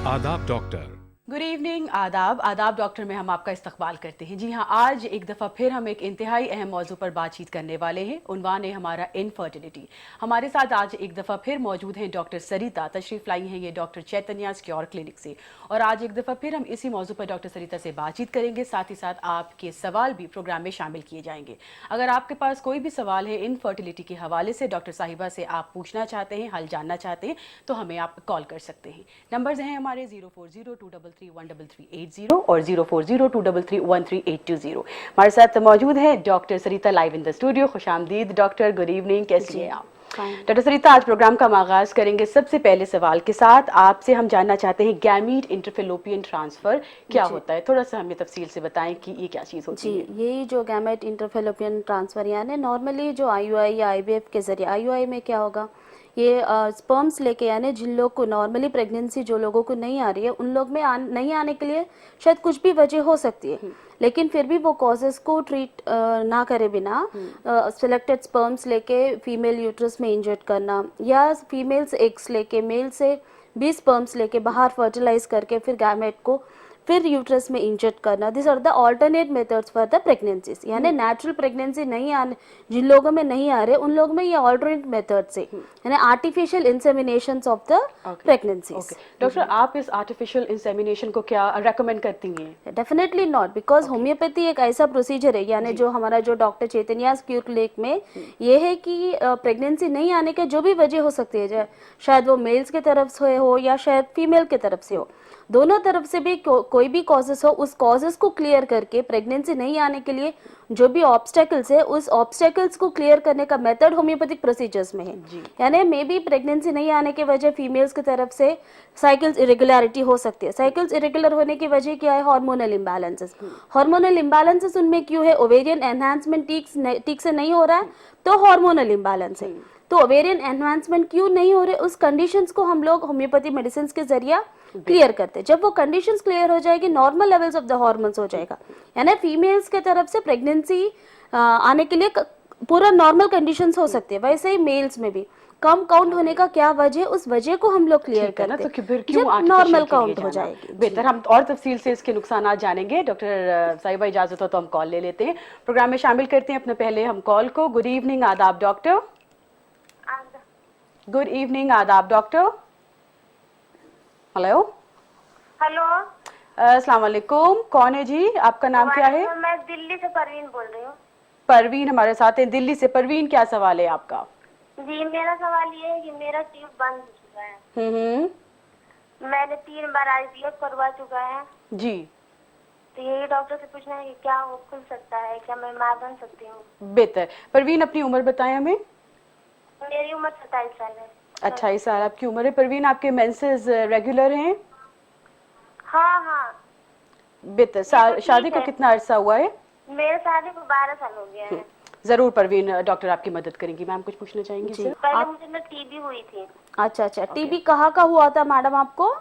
आदाब doctor. Good evening. आदाब doctor में हम आपका इस्तकबाल करते हैं। जी हाँ, आज एक दफ़ा फिर हम एक इंतहाई अहम मौजू पर बातचीत करने वाले हैं। उन्वान है हमारा इनफर्टिलिटी। हमारे साथ आज एक दफ़ा फिर मौजूद हैं डॉक्टर सरिता। तशरीफ़ लाई हैं ये डॉक्टर चैतन्या क्योर क्लिनिक से, और आज एक दफ़ा फिर हम इसी मौजू पर डॉक्टर सरिता से बातचीत करेंगे। साथ ही साथ आपके सवाल भी प्रोग्राम में शामिल किए जाएंगे। अगर आपके पास कोई भी सवाल है इनफर्टिलिटी के हवाले से, डॉक्टर साहिबा से आप पूछना चाहते हैं, हल जानना चाहते हैं, तो हमें आप कॉल कर सकते हैं। नंबर्स हैं हमारे 0402331380 और 040233131820। हमारे साथ मौजूद है doctor Sarita live in the studio. खुशामदीद डॉक्टर, गुड इवनिंग, कैसी हैं आप? डॉक्टर सरिता, आज प्रोग्राम का आगाज करेंगे सबसे पहले सवाल के साथ। आपसे हम जानना चाहते हैं गैमीट इंटरफेलोपियन ट्रांसफर क्या होता है? थोड़ा सा हमें तफसील से बताएं कि ये क्या चीज़ होती है। जी, यही जो गैमेट इंटरफेलोपियन ट्रांसफर यानी नॉर्मली जो आईयूआई या आईवीएफ के जरिए, आईयूआई में क्या होगा, ये स्पर्म्स लेके, यानी जिन लोग को नॉर्मली प्रेगनेंसी जो लोगों को नहीं आ रही है, उन लोग में नहीं आने के लिए शायद कुछ भी वजह हो सकती है, लेकिन फिर भी वो कॉजेस को ट्रीट ना करे बिना सिलेक्टेड स्पर्म्स लेके फीमेल यूट्रस में इंजेक्ट करना, या फीमेल्स एग्स लेके मेल से 20 स्पर्म्स लेके बाहर फर्टिलाइज करके फिर गैमेट को फिर यूट्रस में इंजेक्ट करना, this are the alternate methods for the pregnancies. यानी नेचुरल प्रेगनेंसी नहीं आने, जिन लोगों में नहीं आ रहे, उन लोगों में ये ऑल्टरनेट मेथड से, यानी artificial inseminations of the pregnancies. Doctor, आप इस आर्टिफिशियल इंसेमिनेशन को क्या रेकमेंड करती हैं? डेफिनेटली नॉट, बिकॉज होम्योपैथी एक ऐसा प्रोसीजर है, यानी जो हमारा जो डॉक्टर चैतन्या क्योर क्लिनिक में ये है कि प्रेगनेंसी नहीं आने के जो भी वजह हो सकती है, शायद वो मेल्स की तरफ से हो या शायद फीमेल की तरफ से हो, दोनों तरफ से भी कोई भी कॉजेस हो, उस कॉजेस को क्लियर करके प्रेगनेंसी नहीं आने के लिए जो भी ऑब्स्टेकल्स है, उस ऑब्स्टेकल्स को क्लियर करने का मेथड होम्योपैथिक प्रोसीजर्स में है। यानी मे बी प्रेगनेंसी नहीं आने के वजह फीमेल्स की तरफ से साइकिल्स इरेगुलरिटी हो सकती है। साइकिल्स इरेगुलर होने की वजह क्या है? Hormonal imbalances. हार्मोनल इम्बैलेंसेस उनमें क्यों है? ओवेरियन एनहांसमेंट ठीक से नहीं हो रहा है, तो हार्मोनल इम्बैलेंस है। तो ओवेरियन एनहांसमेंट क्यों नहीं हो रहे, उस कंडीशंस को हम लोग होम्योपैथी मेडिसिन के जरिए क्लियर करते हैं। जब वो कंडीशंस क्लियर हो जाएगी, normal levels of the hormones हो जाएगा, यानी फीमेल्स के तरफ से प्रेगनेंसी आने के लिए पूरा नॉर्मल कंडीशंस हो सकती है। वैसे ही मेल्स में भी कम काउंट होने का क्या वजह है, उस वजह को हम लोग क्लियर करते हैं, तो फिर क्यों नॉर्मल काउंट हो जाएगी। बेहतर हम और तफसील से इसके नुकसान जानेंगे। डॉक्टर साहिबा, इजाजत हो तो हम कॉल ले लेते हैं, प्रोग्राम में शामिल करते हैं अपने पहले हम कॉल को। गुड इवनिंग, आदाब डॉक्टर। गुड इवनिंग, आदाब डॉक्टर। हेलो हेलो, अस्सलाम वालेकुम। कौन है जी? आपका नाम क्या है? मैं दिल्ली से परवीन बोल रही हूँ। परवीन हमारे साथ है दिल्ली से। परवीन, क्या सवाल है आपका? जी, मेरा सवाल ये है कि मेरा ट्यूब बंद हो चुका है। मैंने 3 बार आईवीएफ करवा चुका है जी। तो यही डॉक्टर से पूछना है कि क्या वो खुल सकता है, क्या मैं माँ बन सकती हूँ? बेहतर। परवीन, अपनी उम्र बताएं हमें। मेरी उम्र 27 साल है। 28 साल आपकी उम्र है। परवीन, आपके मेंसेस रेगुलर हैं? हाँ। बेहतर। शादी को कितना अरसा हुआ है? मेरे शादी को 12 साल हो गया है। जरूर परवीन, डॉक्टर आपकी मदद करेंगी। मैम, कुछ पूछना चाहेंगी सर? पहले मुझे टीबी हुई थी। अच्छा, टीबी कहाँ का हुआ था मैडम आपको?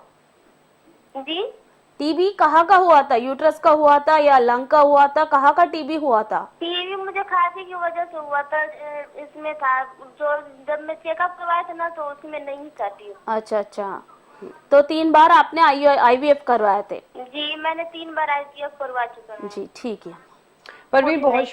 जी, टीबी कहाँ का हुआ था? यूट्रस का हुआ था या लंग का हुआ था? कहाँ का टीबी हुआ था? टीबी मुझे खांसी की वजह से हुआ था। इसमें था जो जब मैं चेकअप करवाया था ना, तो उसमें नहीं था टीबी। अच्छा, तो 3 बार आपने आईवीएफ करवाए थे? जी, मैंने 3 बार आईवीएफ करवा चुका हूँ। जी, ठीक है। परवीन, बहुत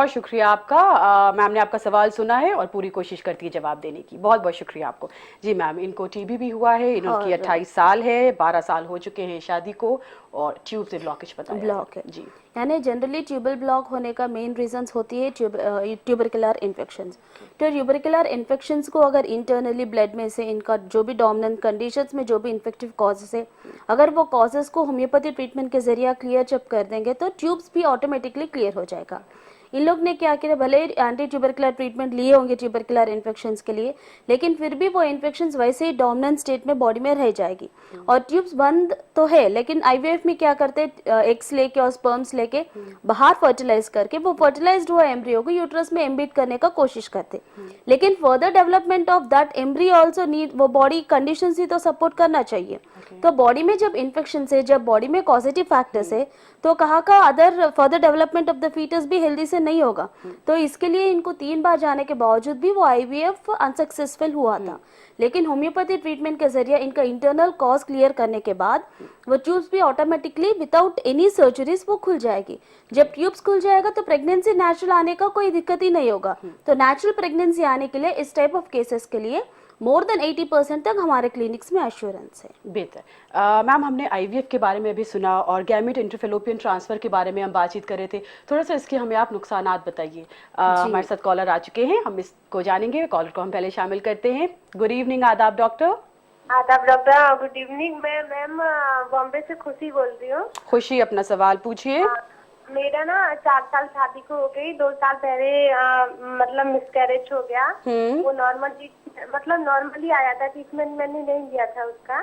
शुक्रिया आपका। मैम ने आपका सवाल सुना है और पूरी कोशिश करती है जवाब देने की। बहुत बहुत शुक्रिया आपको। जी मैम, इनको टीबी भी हुआ है, इनकी 28 साल है, 12 साल हो चुके हैं शादी को, और ट्यूब से ब्लॉकेज ब्लॉक है जी। यानी जनरली ट्यूबल ब्लॉक होने का मेन रीजंस होती है ट्यूबरकुलर इन्फेक्शंस। तो ट्यूबरकुलर इन्फेक्शंस को अगर इंटरनली ब्लड में से इनका जो भी डोमिनेंट कंडीशंस में जो भी इन्फेक्टिव कॉजेस है, अगर वो कॉजेस को होम्योपैथी ट्रीटमेंट के जरिए क्लियर जब कर देंगे, तो ट्यूब्स भी ऑटोमेटिकली क्लियर हो जाएगा। इन लोग ने क्या किया, भले एंटी ट्यूबरकुलर ट्रीटमेंट लिए होंगे ट्यूबरकुलर इन्फेक्शंस के लिए, लेकिन फिर भी वो इन्फेक्शंस वैसे ही डोमिनेंट स्टेट में बॉडी में रह जाएगी और ट्यूब्स बंद तो है। लेकिन आईवीएफ में क्या करते हैं, एग्स लेके और स्पर्म्स लेके बाहर फर्टिलाइज करके वो फर्टिलाइज्ड हुआ एम्ब्रियो को यूट्रस में एम्बिट करने का कोशिश करते, लेकिन further development of that embryo also need, वो बॉडी कंडीशंस ही तो सपोर्ट करना चाहिए। तो बॉडी में जब इन्फेक्शन है, जब बॉडी में पॉजिटिव फैक्टर्स है, तो कहाँ का other further development of the foetus भी हेल्दी से नहीं होगा। तो इसके लिए इनको 3 बार जाने के बावजूद भी वो IVF अनसक्सेसफुल हुआ था। लेकिन होम्योपैथी ट्रीटमेंट के जरिए इनका इंटरनल कॉज क्लियर करने के बाद वो ट्यूब्स भी ऑटोमेटिकली विदाउट एनी सर्जरीज वो खुल जाएगी। जब ट्यूब्स खुल जाएगा तो प्रेगनेंसी नेचुरल आने का कोई दिक्कत ही नहीं होगा। तो नेचुरल प्रेगनेंसी आने के लिए इस टाइप ऑफ केसेस के लिए मोर देन 80% तक हमारे क्लिनिक्स में एश्योरेंस है। बेहतर। मैम, हमने IVF के बारे में भी सुना और गैमेट इंटरफेलोपियन ट्रांसफर के बारे में हम बातचीत कर रहे थे। थोड़ा सा इसके हमें आप नुकसानात बताइए। हमारे साथ कॉलर आ चुके हैं, हम इसको जानेंगे। कॉलर को हम पहले शामिल करते हैं। Good evening. आदाब डॉक्टर। आदाब डॉक्टर। Good evening. मैं मैम बॉम्बे से खुशी बोल रही हूँ। खुशी, अपना सवाल पूछिए। मेरा ना 4 साल शादी को हो गई। 2 साल पहले मतलब मिसकैरेज हो गया। वो नॉर्मली आया था, ट्रीटमेंट मैंने नहीं दिया था उसका।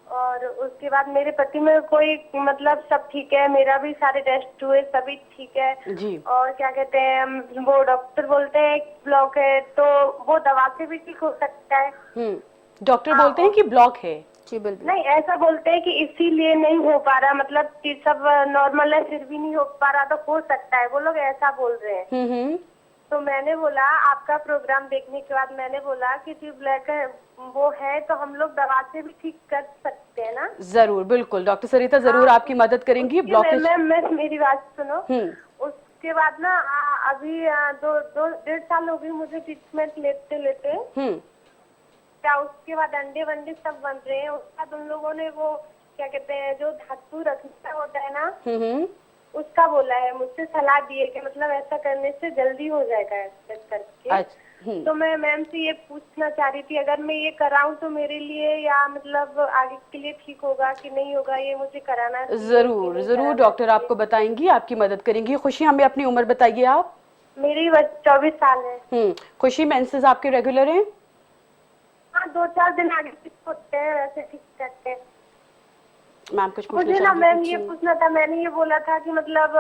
और उसके बाद मेरे पति में कोई मतलब सब ठीक है, मेरा भी सारे टेस्ट हुए, सभी ठीक है जी। और क्या कहते हैं, वो डॉक्टर बोलते हैं ब्लॉक है, तो वो दवा से भी ठीक हो सकता है। डॉक्टर बोलते हैं कि ब्लॉक है? जी बिल्कुल। नहीं, ऐसा बोलते हैं कि इसीलिए नहीं हो पा रहा, मतलब कि सब नॉर्मल है फिर भी नहीं हो पा रहा, तो हो सकता है, वो लोग ऐसा बोल रहे हैं। तो मैंने बोला, आपका प्रोग्राम देखने के बाद मैंने बोला कि जो ब्लैक है वो है तो हम लोग दवा से भी ठीक कर सकते हैं ना? जरूर, बिल्कुल। डॉक्टर सरिता जरूर आपकी मदद करेंगी। ब्लॉकेज मैम मेरी बात सुनो। उसके बाद ना अभी 2-1.5 साल हो गई मुझे ट्रीटमेंट लेते लेते। क्या उसके बाद अंडे वंडे सब बन रहे हैं। उसके बाद उन लोगों ने वो क्या कहते हैं जो धातु रखना होता है ना, उसका बोला है, मुझसे सलाह दी है कि मतलब ऐसा करने से जल्दी हो जाएगा ऐसा करके। तो मैं मैम से ये पूछना चाह रही थी, अगर मैं ये कराऊं तो मेरे लिए या मतलब आगे के लिए ठीक होगा कि नहीं होगा, ये मुझे कराना चाहिए? जरूर जरूर, डॉक्टर आपको बताएंगी, आपकी मदद करेंगी। खुशी, हमें अपनी उम्र बताइए आप। मेरी 24 साल है। खुशी, मेंसेस आपके रेगुलर हैं? हाँ, 2-4 दिन आगे पीछे होते हैं, वैसे ठीक करते हैं। मैम कुछ मुझे ना मैम ये पूछना था, मैंने ये बोला था कि मतलब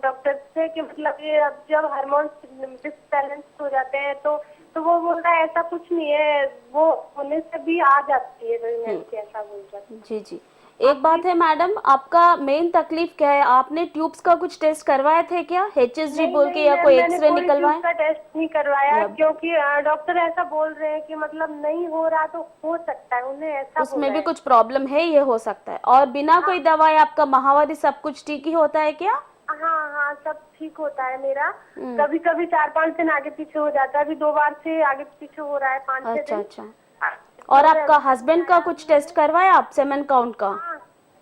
डॉक्टर से कि मतलब ये अब जब हार्मोन डिसबैलेंस हो जाते हैं तो वो बोल रहा है ऐसा कुछ नहीं है, वो होने से भी आ जाती है प्रेगनेंसी, ऐसा बोल रहा है। जी जी। एक बात है मैडम, आपका मेन तकलीफ क्या है? आपने ट्यूब्स का कुछ टेस्ट करवाए थे क्या? HSG बोल के या कोई एक्सरे निकलवाए? का टेस्ट नहीं करवाया क्योंकि डॉक्टर ऐसा बोल रहे हैं कि मतलब नहीं हो रहा तो हो सकता है, उन्हें ऐसा उसमें भी कुछ प्रॉब्लम है, ये हो सकता है। और बिना कोई दवाई आपका माहवारी सब कुछ ठीक ही होता है क्या? हाँ, सब ठीक होता है मेरा। कभी कभी 4-5 दिन आगे पीछे हो जाता है, अभी 2 बार से आगे पीछे हो रहा है, 5-6 दिन। अच्छा। और आपका हस्बैंड का कुछ टेस्ट करवाया आप, सेमेन काउंट का?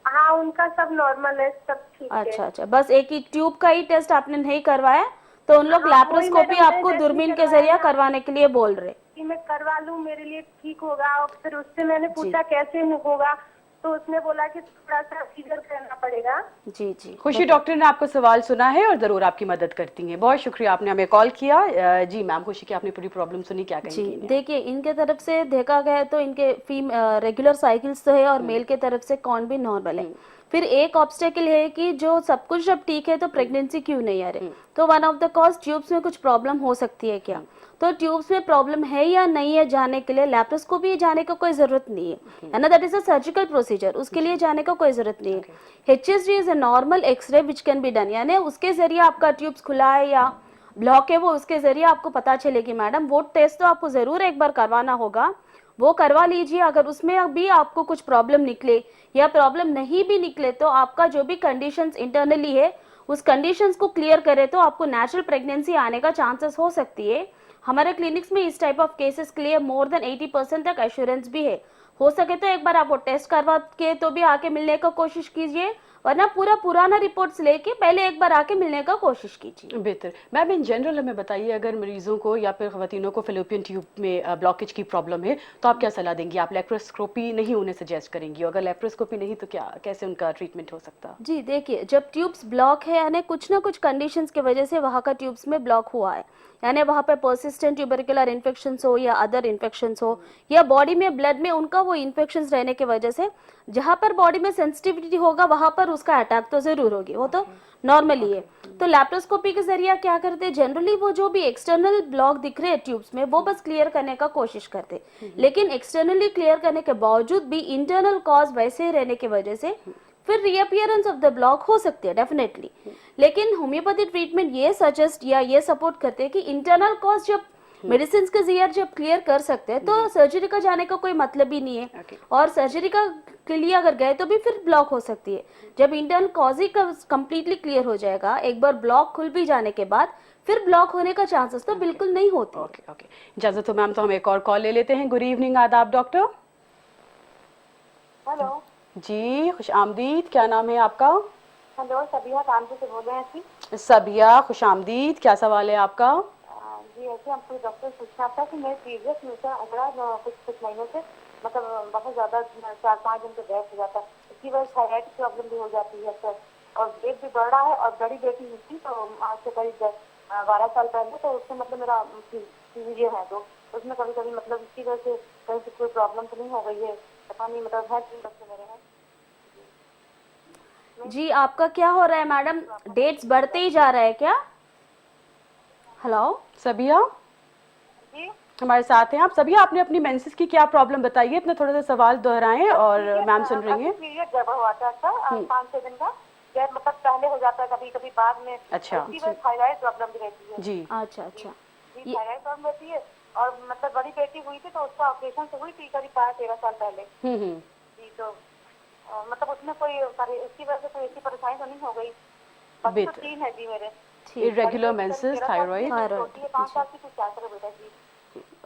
हाँ, उनका सब नॉर्मल है, सब ठीक है। अच्छा, बस एक ही ट्यूब का ही टेस्ट आपने नहीं करवाया, तो उन लोग लैप्रोस्कोपी आपको दूरबीन के जरिए करवाने के लिए बोल रहे कि मैं करवा लूं, मेरे लिए ठीक होगा। और फिर उससे मैंने पूछा कैसे होगा, तो उसने बोला कि थोड़ा सा सीजर करना पड़ेगा। जी। खुशी, डॉक्टर ने आपको सवाल सुना है और जरूर आपकी मदद करती हैं। बहुत शुक्रिया, आपने हमें कॉल किया। जी मैम, खुशी की आपने पूरी प्रॉब्लम सुनी, क्या कहेंगी? जी देखिए, इनके तरफ से देखा गया तो इनके रेगुलर साइकिल्स तो है और मेल के तरफ से कौन भी नॉर्मल है। फिर एक ऑब्स्टेकल है कि जो सब कुछ जब ठीक है तो प्रेगनेंसी क्यों नहीं आ रही? तो one of the cause tubes में कुछ प्रॉब्लम हो सकती है क्या? तो ट्यूब्स में प्रॉब्लम है या नहीं है जाने के लिए लैप्रोस्कोपी जाने का कोई जरूरत नहीं है ना, that is a surgical procedure, उसके लिए जाने का कोई जरूरत नहीं है। HSG is a normal X-ray which can be done, यानी उसके जरिए आपका ट्यूब्स खुला है या ब्लॉक है वो उसके जरिए आपको पता चलेगी मैडम। वो टेस्ट तो आपको जरूर एक बार करवाना होगा, वो करवा लीजिए। अगर उसमें भी आपको कुछ प्रॉब्लम निकले या प्रॉब्लम नहीं भी निकले तो आपका जो भी कंडीशंस इंटरनली है उस कंडीशंस को क्लियर करे तो आपको नेचुरल प्रेगनेंसी आने का चांसेस हो सकती है। हमारे क्लिनिक्स में इस टाइप ऑफ केसेस के लिए मोर देन 80% तक एश्योरेंस भी है। हो सके तो एक बार आप वो टेस्ट करवा के तो भी आके मिलने का कोशिश कीजिए, वरना पुराना रिपोर्ट्स लेके पहले एक बार आके मिलने का कोशिश कीजिए। बेहतर। मैम, इन जनरल हमें बताइए, अगर मरीजों को या फिर खवातीनों को फेलोपियन ट्यूब में ब्लॉकेज की प्रॉब्लम है तो आप क्या सलाह देंगी? आप लैप्रोस्कोपी नहीं उन्हें सजेस्ट करेंगी? अगर लैप्रोस्कोपी नहीं तो क्या, कैसे उनका ट्रीटमेंट हो सकता? जी देखिए, जब ट्यूब्स ब्लॉक है यानी कुछ ना कुछ कंडीशंस की वजह से वहाँ का ट्यूब्स में ब्लॉक हुआ है, यानी वहाँ पे पर्सिस्टेंट ट्यूबरकुलर इन्फेक्शंस हो या अदर इन्फेक्शंस हो या बॉडी में ब्लड में उनका वो इन्फेक्शंस रहने की वजह से जहाँ पर बॉडी में सेंसिटिविटी होगा वहाँ पर उसका अटैक तो जरूर होगी, वो तो नॉर्मली है। तो लैप्रोस्कोपी के जरिए क्या करते हैं, जनरली वो जो भी एक्सटर्नल ब्लॉक दिख रहे हैं ट्यूब्स में वो बस क्लियर करने का कोशिश करते हैं, लेकिन एक्सटर्नली क्लियर करने के बावजूद भी इंटरनल कॉज वैसे ही रहने की वजह से फिर रीअपियरेंस ऑफ द ब्लॉक हो सकती है डेफिनेटली। लेकिन होम्योपैथी ट्रीटमेंट ये सजेस्ट या ये सपोर्ट करते हैं कि इंटरनल कॉज जब मेडिसिन के जरिए जब क्लियर कर सकते हैं तो सर्जरी का जाने का कोई मतलब ही नहीं है। और सर्जरी का के लिए अगर गए तो भी फिर ब्लॉक हो सकती है। जब internal cause he completely clear हो जाएगा, एक बार ब्लॉक खुल भी जाने के बाद फिर ब्लॉक होने का चांसेस तो बिल्कुल नहीं होते। ओके, इजाजत हो मैम, तो हम एक और कॉल ले लेते हैं। गुड इवनिंग, आदाब डॉक्टर। हेलो जी, खुश आमदीद, क्या नाम है आपका? हेलो, सबिया कानपुर से बोल रहे हैं जी। सबिया, खुश आमदीद, क्या सवाल है आपका? जी ऐसे हमको डॉक्टर पूछना था कि मेरे पीरियड्स में से अगला कुछ महीनों से मतलब बहुत ज़्यादा 4-5 दिन तो गैस हो जाता है, इसकी वजह से थायराइड की प्रॉब्लम भी हो जाती है सर, और वेट भी बढ़ रहा है। और बड़ी बेटी हुई थी तो आज से करीब 12 साल पहले, तो उसमें मतलब मेरा पीरियड है तो उसमें कभी कभी मतलब इसकी वजह से कहीं से कोई प्रॉब्लम तो नहीं हो गई है, पता नहीं, मतलब है कि बच्चे मेरे हैं। जी आपका क्या हो रहा है मैडम, डेट्स बढ़ते ही जा रहा है क्या? हेलो सबिया, जी हमारे साथ हैं आप। सबिया, आपने अपनी मेंसेस की क्या प्रॉब्लम बताई है? अपना थोड़ा सा सवाल दोहराएं और मैम सुन रही हैं। पीरियड गड़बड़ हुआ था सर, 5-6 दिन का गैस मतलब पहले हो जाता है, कभी कभी बाद में। अच्छा। उसकी वजह थायराइड प्रॉब्लम भी रहती है जी, अच्छा अच्छा। जी, थायराइड प्रॉब्लम रहती है। और मतलब बड़ी बेटी हुई थी तो उसका ऑपरेशन से हुई थी करीब 12-13 साल पहले जी। तो मतलब उसमें कोई उसकी वजह से कोई ऐसी परेशानी तो नहीं हो गई। बाकी तो 3 है जी मेरे। Irregular menses, thyroid. 5 साल की कुछ 4 साल बेटा जी।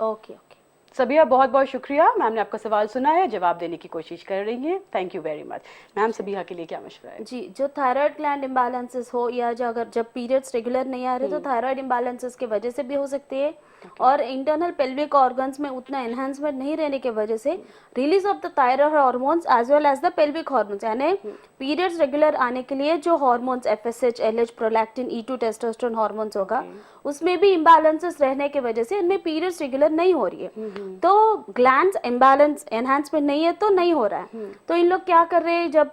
Okay okay. सबिया, बहुत बहुत शुक्रिया, मैम ने आपका सवाल सुना है, जवाब देने की कोशिश कर रही हैं। Thank you very much. Ma'am, Sabiya के लिए क्या मशवरा है? जी, जो थायराइड ग्लैंड इम्बैलेंसेस हो या जो अगर जब पीरियड्स रेगुलर नहीं आ रहे तो थायराइड इम्बैलेंसेस की वजह से भी हो सकती है। और इंटरनल पेल्विक ऑर्गन्स में उतना एनहांसमेंट नहीं रहने की वजह से release of the thyroid hormones as well as the pelvic hormones, यानी पीरियड्स रेगुलर आने के लिए जो hormones FSH, LH, prolactin, E2 testosterone hormones होगा उसमें भी इम्बैलेंसेस रहने की वजह से इनमें पीरियड्स रेगुलर नहीं हो रही है। तो ग्लैंड्स इम्बैलेंस एनहांसमेंट नहीं है तो नहीं हो रहा है। तो इन लोग क्या कर रहे हैं, जब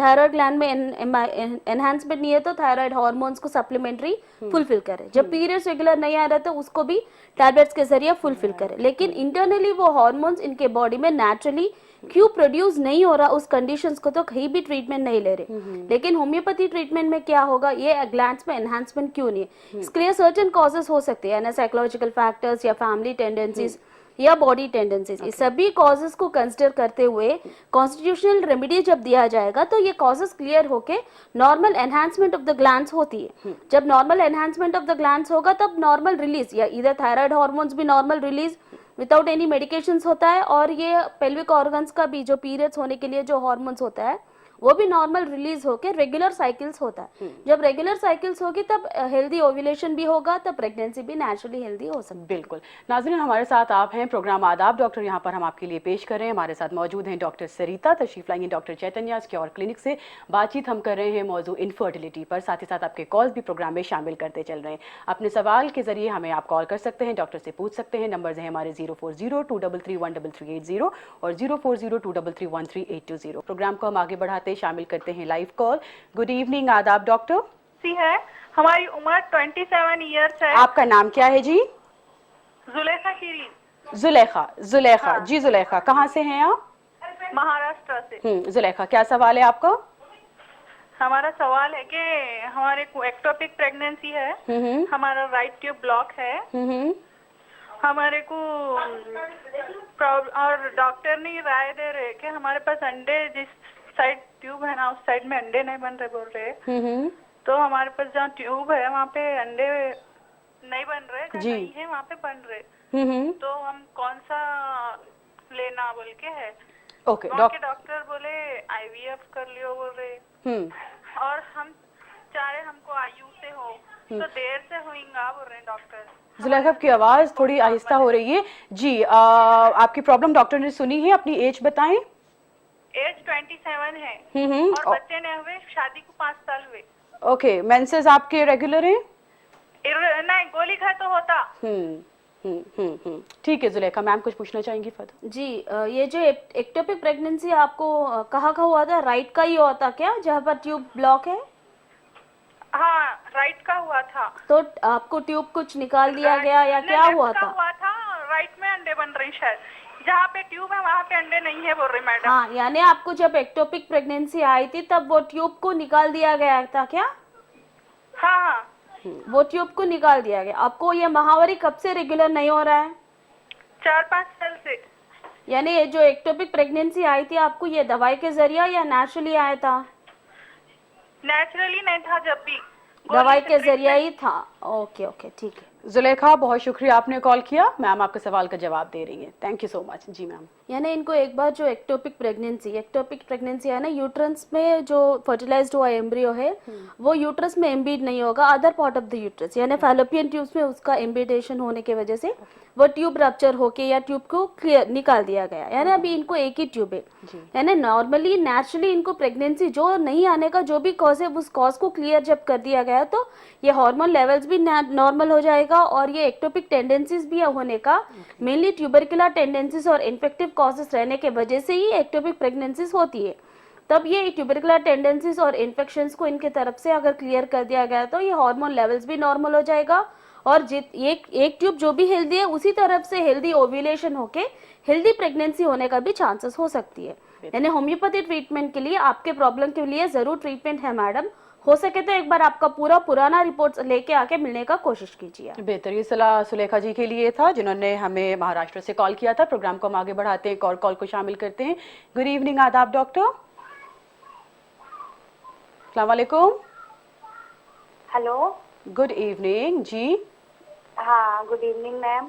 थायराइड ग्लैंड में एनहांसमेंट नहीं है तो थायराइड हार्मोन्स को सप्लीमेंट्री फुलफिल करें। जब पीरियड्स रेगुलर नहीं आ रहा तो उसको भी टैबलेट्स के जरिए फुलफिल करें। लेकिन इंटरनली वो हार्मोन्स इनके बॉडी में नेचुरली क्यों प्रोड्यूस नहीं हो रहा, उस कंडीशंस को तो कहीं भी ट्रीटमेंट नहीं ले रहे। लेकिन होम्योपैथी ट्रीटमेंट में क्या होगा, ये ग्लैंड्स में एनहांसमेंट क्यों नहीं है, इसके लिए सर्टेन कॉजेस हो सकते हैं, यानी साइकोलॉजिकल फैक्टर्स या फैमिली टेंडेंसीज या बॉडी टेंडेंसीज। इस सभी कॉजेस को कंसिडर करते हुए कॉन्स्टिट्यूशनल रेमेडी जब दिया जाएगा तो ये कॉजेस क्लियर होके normal enhancement of the glands होती है। जब normal enhancement of the glands होगा तब नॉर्मल रिलीज या इधर थायराइड हार्मोन्स भी normal release without any medications होता है, और ये पेल्विक ऑर्गन्स का भी जो पीरियड्स होने के लिए जो हार्मोन्स होता है वो भी नॉर्मल रिलीज होके रेगुलर साइकिल्स होता है। जब रेगुलर साइकिल्स होगी तब हेल्दी ओव्यूलेशन भी होगा, तब प्रेगनेंसी भी नेचुरली हेल्दी हो सकती है। बिल्कुल। नाज़रीन, हमारे साथ आप हैं, प्रोग्राम आदाब डॉक्टर यहाँ पर हम आपके लिए पेश कर रहे हैं। हमारे साथ मौजूद हैं डॉक्टर सरिता, तशरीफ लाएंगे डॉक्टर चैतन्या क्योर क्लिनिक से। बातचीत हम कर रहे हैं मौजू इनफर्टिलिटी पर, साथ ही साथ आपके कॉल्स भी प्रोग्राम में शामिल करते चल रहे हैं। अपने सवाल के जरिए हमें आप कॉल कर सकते हैं, डॉक्टर से पूछ सकते हैं। नंबर्स हैं हमारे 04023313380 और 04023313820। प्रोग्राम को हम आगे बढ़ाते शामिल करते हैं लाइव कॉल। गुड इवनिंग, आदाब डॉक्टर। सी है, हमारी उम्र 27 ईयर्स है। आपका नाम क्या है जी? जुलेखा शीरी। जुलेखा, जुलेखा जी। जुलेखा, कहाँ से हैं आप? महाराष्ट्र से। जुलेखा, क्या सवाल है आपका? हमारा सवाल है कि हमारे को एक्टोपिक प्रेगनेंसी है, हमारा राइट ट्यूब ब्लॉक है, हमारे को और डॉक्टर ने राय दे रहे कि हमारे पास अंडे जिस साइड ट्यूब है ना उस साइड में अंडे नहीं बन रहे बोल रहे। तो हमारे पास जहाँ ट्यूब है वहाँ पे अंडे नहीं बन रहे, जहाँ नहीं है वहाँ पे बन रहे। तो हम कौन सा लेना बोल के है। ओके, डॉक्टर बोले IVF कर लियो बोल रहे, और हम चाह रहे हमको आयु से हो तो देर से होगा बोल रहे डॉक्टर। जुलेखा, आपकी आवाज थोड़ी आहिस्ता हो रही है जी। आपकी प्रॉब्लम डॉक्टर ने सुनी है, अपनी एज बताएं। एज 27 है और बच्चे नहीं हुए, शादी को 5 साल हुए। ओके, मेंसेस आपके रेगुलर हैं? नहीं, गोली खाए तो होता। ठीक है जुलेखा मैम, कुछ पूछना चाहेंगी फर्दर? जी ये जो एक्टोपिक प्रेगनेंसी आपको कहाँ का हुआ था? राइट का ही हुआ था क्या, जहाँ पर ट्यूब ब्लॉक है? हाँ, राइट का हुआ था। तो आपको ट्यूब कुछ निकाल दिया गया या क्या हुआ लेफ्ट का था? हुआ था, राइट में अंडे बन रही शायद। जहाँ पे ट्यूब है वहाँ पे अंडे नहीं है बोल रही मैडम। हाँ, यानी आपको जब एक्टोपिक प्रेगनेंसी आई थी तब वो ट्यूब को निकाल दिया गया था क्या? हाँ, वो ट्यूब को निकाल दिया गया। आपको ये माहवारी कब से रेगुलर नहीं हो रहा है? 4-5 साल से। यानी ये जो एक्टोपिक प्रेगनेंसी आई थी आपको ये दवाई के जरिए या नेचुरली आया था? नेचुरली नहीं था, जब भी दवाई के जरिए ही था। ओके ओके, ठीक है। जुलेखा बहुत शुक्रिया आपने कॉल किया, मैम आपके सवाल का जवाब दे रही है। Thank you so much. जी मैम। यानी इनको एक बार जो एक्टोपिक प्रेगनेंसी है ना, यूट्रस में जो फर्टिलाइज्ड हुआ एम्ब्रियो है वो यूट्रस में एम्बीड नहीं होगा, other part of the uterus यानी फैलोपियन ट्यूब्स में उसका एम्बिडेशन होने की वजह से वो ट्यूब रप्चर होके या ट्यूब को क्लियर निकाल दिया गया। यानी अभी इनको एक ही ट्यूब है। यानी नॉर्मली नेचुरली इनको प्रेगनेंसी जो नहीं आने का जो भी कॉज है उस कॉज को क्लियर जब कर दिया गया तो ये हार्मोन लेवल्स भी नॉर्मल हो जाएगा और ये एक्टोपिक टेंडेंसीज भी होने का मेनली ट्यूबरकुलर टेंडेंसीज और इन्फेक्टिव कॉजेस रहने के वजह से ही एक्टोपिक प्रेगनेंसीज होती है। तब ये ट्यूबरकुलर टेंडेंसीज और इन्फेक्शंस को इनके तरफ से अगर क्लियर कर दिया गया तो ये हार्मोन लेवल्स भी नॉर्मल हो जाएगा और एक ट्यूब जो भी हेल्दी है उसी तरफ से हेल्दी ओव्यूलेशन होके हेल्दी प्रेगनेंसी होने का भी चांसेस हो सकती है। यानी होम्योपैथी ट्रीटमेंट के लिए आपके प्रॉब्लम के लिए जरूर ट्रीटमेंट है मैडम। हो सके तो एक बार आपका पूरा पुराना रिपोर्ट लेके आके मिलने का कोशिश कीजिए। बेहतर, ये सलाह सुलेखा जी के लिए था जिन्होंने हमें महाराष्ट्र से कॉल किया था। प्रोग्राम को हम आगे बढ़ाते हैं, एक और कॉल को शामिल करते हैं। गुड इवनिंग आदाब डॉक्टर। अस्सलाम वालेकुम। हेलो। गुड इवनिंग जी। हाँ, गुड इवनिंग मैम।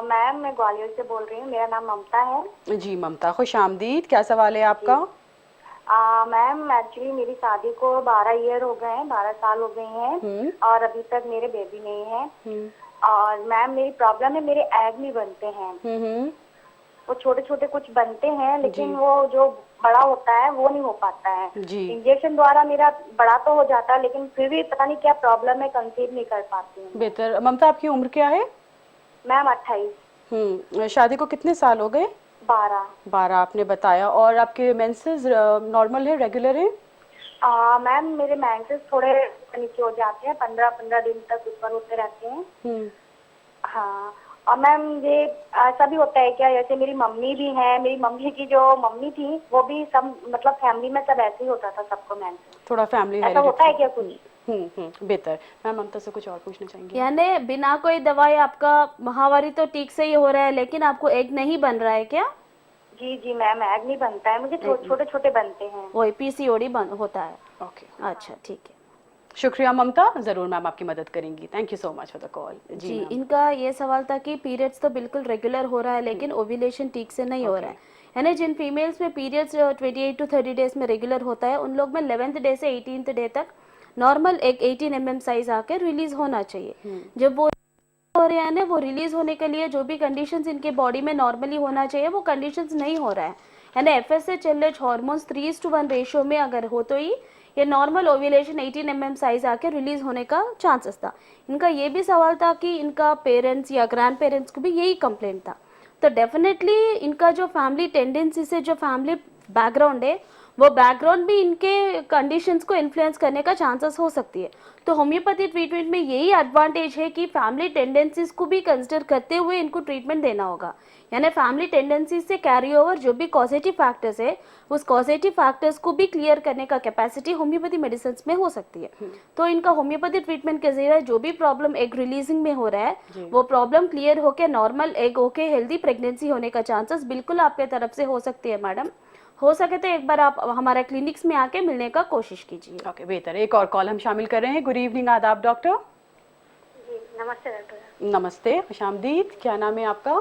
मैम मैं ग्वालियर से बोल रही हूँ, मेरा नाम ममता है। जी ममता, खुश आमदीद। क्या सवाल है आपका? मैम एक्चुअली मेरी शादी को 12 ईयर हो गए हैं, 12 साल हो गए हैं और अभी तक मेरे बेबी नहीं है। और मैम मेरी प्रॉब्लम है, मेरे एग नहीं बनते हैं। वो छोटे छोटे कुछ बनते हैं लेकिन वो जो बड़ा होता है वो नहीं हो पाता है। इंजेक्शन द्वारा मेरा बड़ा तो हो जाता है लेकिन फिर भी पता नहीं क्या प्रॉब्लम है, कंसीव नहीं कर पाती हूँ। बेहतर। ममता आपकी उम्र क्या है? मैम 28। शादी को कितने साल हो गए? 12 आपने बताया। और आपके मेंसेस नॉर्मल है, रेगुलर है? मैम मेरे मेंसेस थोड़े नीचे हो जाते हैं, 15-15 दिन तक ऊपर होते रहते हैं। हाँ, और मैम ये ऐसा भी होता है क्या, जैसे मेरी मम्मी भी है, मेरी मम्मी की जो मम्मी थी वो भी सब मतलब फैमिली में सब ऐसे ही होता था सबको मेंसेस? थोड़ा फैमिली ऐसा होता है क्या कुछ? बेहतर। मैम ममता से कुछ और पूछना चाहेंगे? यानी बिना कोई दवाई आपका माहवारी तो ठीक से ही हो रहा है लेकिन आपको एग नहीं बन रहा है क्या? जी जी मैम, एग नहीं बनता है मुझे, छोटे छोटे बनते हैं। वही पीसीओडी होता है। ओके, अच्छा ठीक है। शुक्रिया ममता, जरूर मैम आपकी मदद करेंगी। Thank you so much for the call. जी इनका ये सवाल था कि पीरियड्स तो बिल्कुल रेगुलर हो रहा है लेकिन ओव्यूलेशन ठीक से नहीं हो रहा है। यानी जिन फीमेल्स में पीरियड्स 28 to 30 डेज में रेगुलर होता है उन लोग में 11th डे से 18th डे तक नॉर्मल एक 18 mm साइज आके रिलीज होना चाहिए। जब वो हो रहा है ना, वो रिलीज होने के लिए जो भी कंडीशंस इनके बॉडी में नॉर्मली होना चाहिए वो कंडीशंस नहीं हो रहा है। यानी FSH LH हार्मोन्स 3:1 रेशियो में अगर हो तो ही ये नॉर्मल ओव्यूलेशन 18 mm साइज आके रिलीज होने का चांसेस था। इनका ये भी सवाल था कि इनका पेरेंट्स या ग्रैंड पेरेंट्स को भी यही कंप्लेंट था। तो डेफिनेटली इनका जो फैमिली टेंडेंसी से जो फैमिली बैकग्राउंड है वो बैकग्राउंड भी इनके कंडीशंस को इन्फ्लुएंस करने का चांसेस हो सकती है। तो होम्योपैथी ट्रीटमेंट में यही एडवांटेज है कि फैमिली टेंडेंसीज को भी कंसिडर करते हुए इनको ट्रीटमेंट देना होगा। यानी फैमिली टेंडेंसीज से कैरी ओवर जो भी कॉजेटिव फैक्टर्स है उस कॉजेटिव फैक्टर्स को भी क्लियर करने का कैपेसिटी होम्योपैथी मेडिसिन में हो सकती है। तो इनका होम्योपैथी ट्रीटमेंट के जरिए जो भी प्रॉब्लम एग रिलीजिंग में हो रहा है वो प्रॉब्लम क्लियर होकर नॉर्मल एग होके हेल्दी प्रेगनेंसी होने का चांसेस बिल्कुल आपके तरफ से हो सकती है मैडम। हो सके तो एक बार आप हमारे क्लिनिक्स में आके मिलने का कोशिश कीजिए। ओके, बेहतर। एक और कॉल हम शामिल कर रहे हैं। गुड इवनिंग आदाब डॉक्टर। जी नमस्ते डॉक्टर। नमस्ते, खुश आमदीद। क्या नाम है आपका?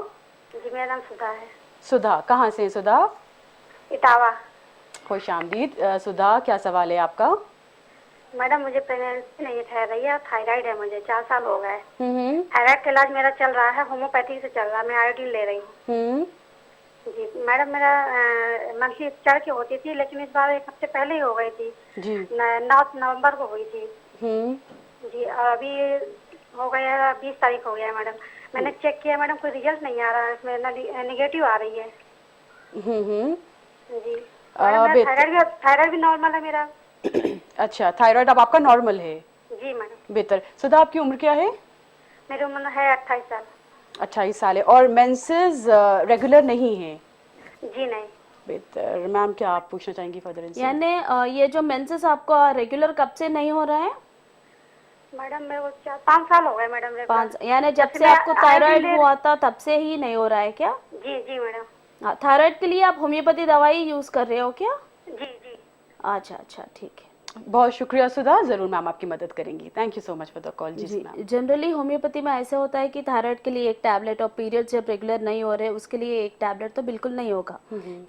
जी मेरा नाम सुधा है। सुधा, कहाँ से सुधा? इटावा। खुश आमदीद। सुधा, क्या सवाल है आपका? मैडम मुझे प्रेगनेंसी नहीं ठहर रही है, थायराइड है मुझे, 4 साल हो गए। थायराइड का इलाज मेरा चल रहा है, होम्योपैथी से चल रहा है, मैं आयोडीन ले रही हूँ। जी मैडम, मेरा मंथली चढ़ के होती थी लेकिन इस बार 1 हफ्ते पहले ही हो गई थी जी। 9 नवंबर को हुई थी जी। अभी हो गया 20 तारीख हो गया है मैडम। मैंने चेक किया मैडम, कोई रिजल्ट नहीं आ रहा है इसमें, नेगेटिव आ रही है जी। थायराइड भी नॉर्मल है मेरा। अच्छा, थायराइड अब आपका नॉर्मल है? जी मैडम। बेहतर। सुधा, आपकी उम्र क्या है? मेरी उम्र है 28 साल। 28 साल है। और मेंसेस रेगुलर नहीं है? जी नहीं। बेहतर। मैम, क्या आप पूछना चाहेंगी फर्दर? यानी ये जो मेंसेस आपका रेगुलर कब से नहीं हो रहा है? मैडम मैं वो 4-5 साल हो गए मैडम। 5, यानी जब से आपको थायराइड हुआ था तब से ही नहीं हो रहा है क्या? जी जी मैडम। थायराइड के लिए आप होम्योपैथी दवाई यूज कर रहे हो क्या? जी जी। अच्छा, ठीक है। बहुत शुक्रिया सुधा, जरूर मैम आपकी मदद करेंगी। Thank you so much for the call. जी मैम। जनरली होम्योपैथी में ऐसा होता है कि थायराइड के लिए एक टैबलेट और पीरियड जब रेगुलर नहीं हो रहे उसके लिए एक टैबलेट तो बिल्कुल नहीं होगा।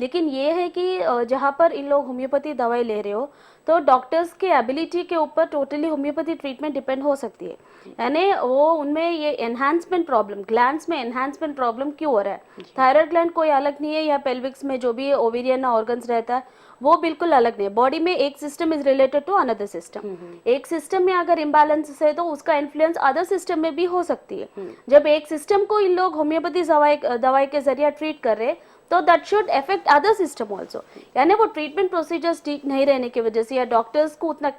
लेकिन ये है कि जहाँ पर इन लोग होम्योपैथी दवाई ले रहे हो तो डॉक्टर्स के एबिलिटी के ऊपर टोटली होम्योपैथी ट्रीटमेंट डिपेंड हो सकती है। यानी वो उनमें ये एनहांसमेंट प्रॉब्लम, ग्लैंड्स में एनहांसमेंट प्रॉब्लम क्यों हो रहा है? थायराइड ग्लैंड कोई अलग नहीं है, या पेल्विक्स में जो भी ओवेरियन ऑर्गन्स रहता है वो बिल्कुल अलग नहीं है। बॉडी में एक system is related to another system. एक सिस्टम में अगर इम्बैलेंस है तो उसका इन्फ्लुएंस अदर सिस्टम में भी हो सकती है। जब एक सिस्टम को इन लोग होम्योपैथी दवाई के जरिए ट्रीट कर रहे तो that should affect other system also. यानी वो ट्रीटमेंट प्रोसीजर्स ठीक नहीं रहने की वजह से या डॉक्टर्स को उतना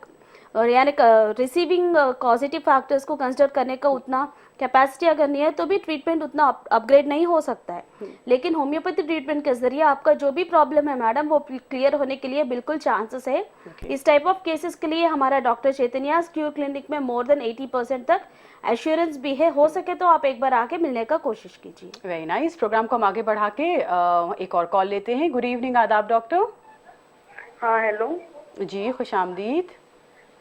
यानी रिसीविंग पॉजिटिव फैक्टर्स को कंसिडर करने का उतना कैपेसिटी अगर नहीं है तो भी ट्रीटमेंट उतना अपग्रेड नहीं हो सकता है। लेकिन होम्योपैथी ट्रीटमेंट के जरिए आपका जो भी प्रॉब्लम है मैडम वो क्लियर होने के लिए बिल्कुल चांसेस है। इस टाइप ऑफ केसेस के लिए हमारा डॉक्टर चैतन्या क्यूर क्लिनिक में मोर देन 80% तक एश्योरेंस भी है। हो सके तो आप एक बार आके मिलने का कोशिश कीजिए। Very nice. प्रोग्राम को हम आगे बढ़ा के एक और कॉल लेते हैं। गुड इवनिंग, आदाब डॉक्टर। हाँ हेलो जी, खुश आमदीद।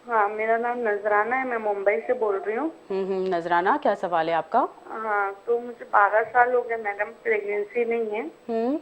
हाँ मेरा नाम नजराना है, मैं मुंबई से बोल रही हूँ। नजराना, क्या सवाल है आपका? हाँ तो मुझे 12 साल हो गए मैडम, प्रेगनेंसी नहीं है।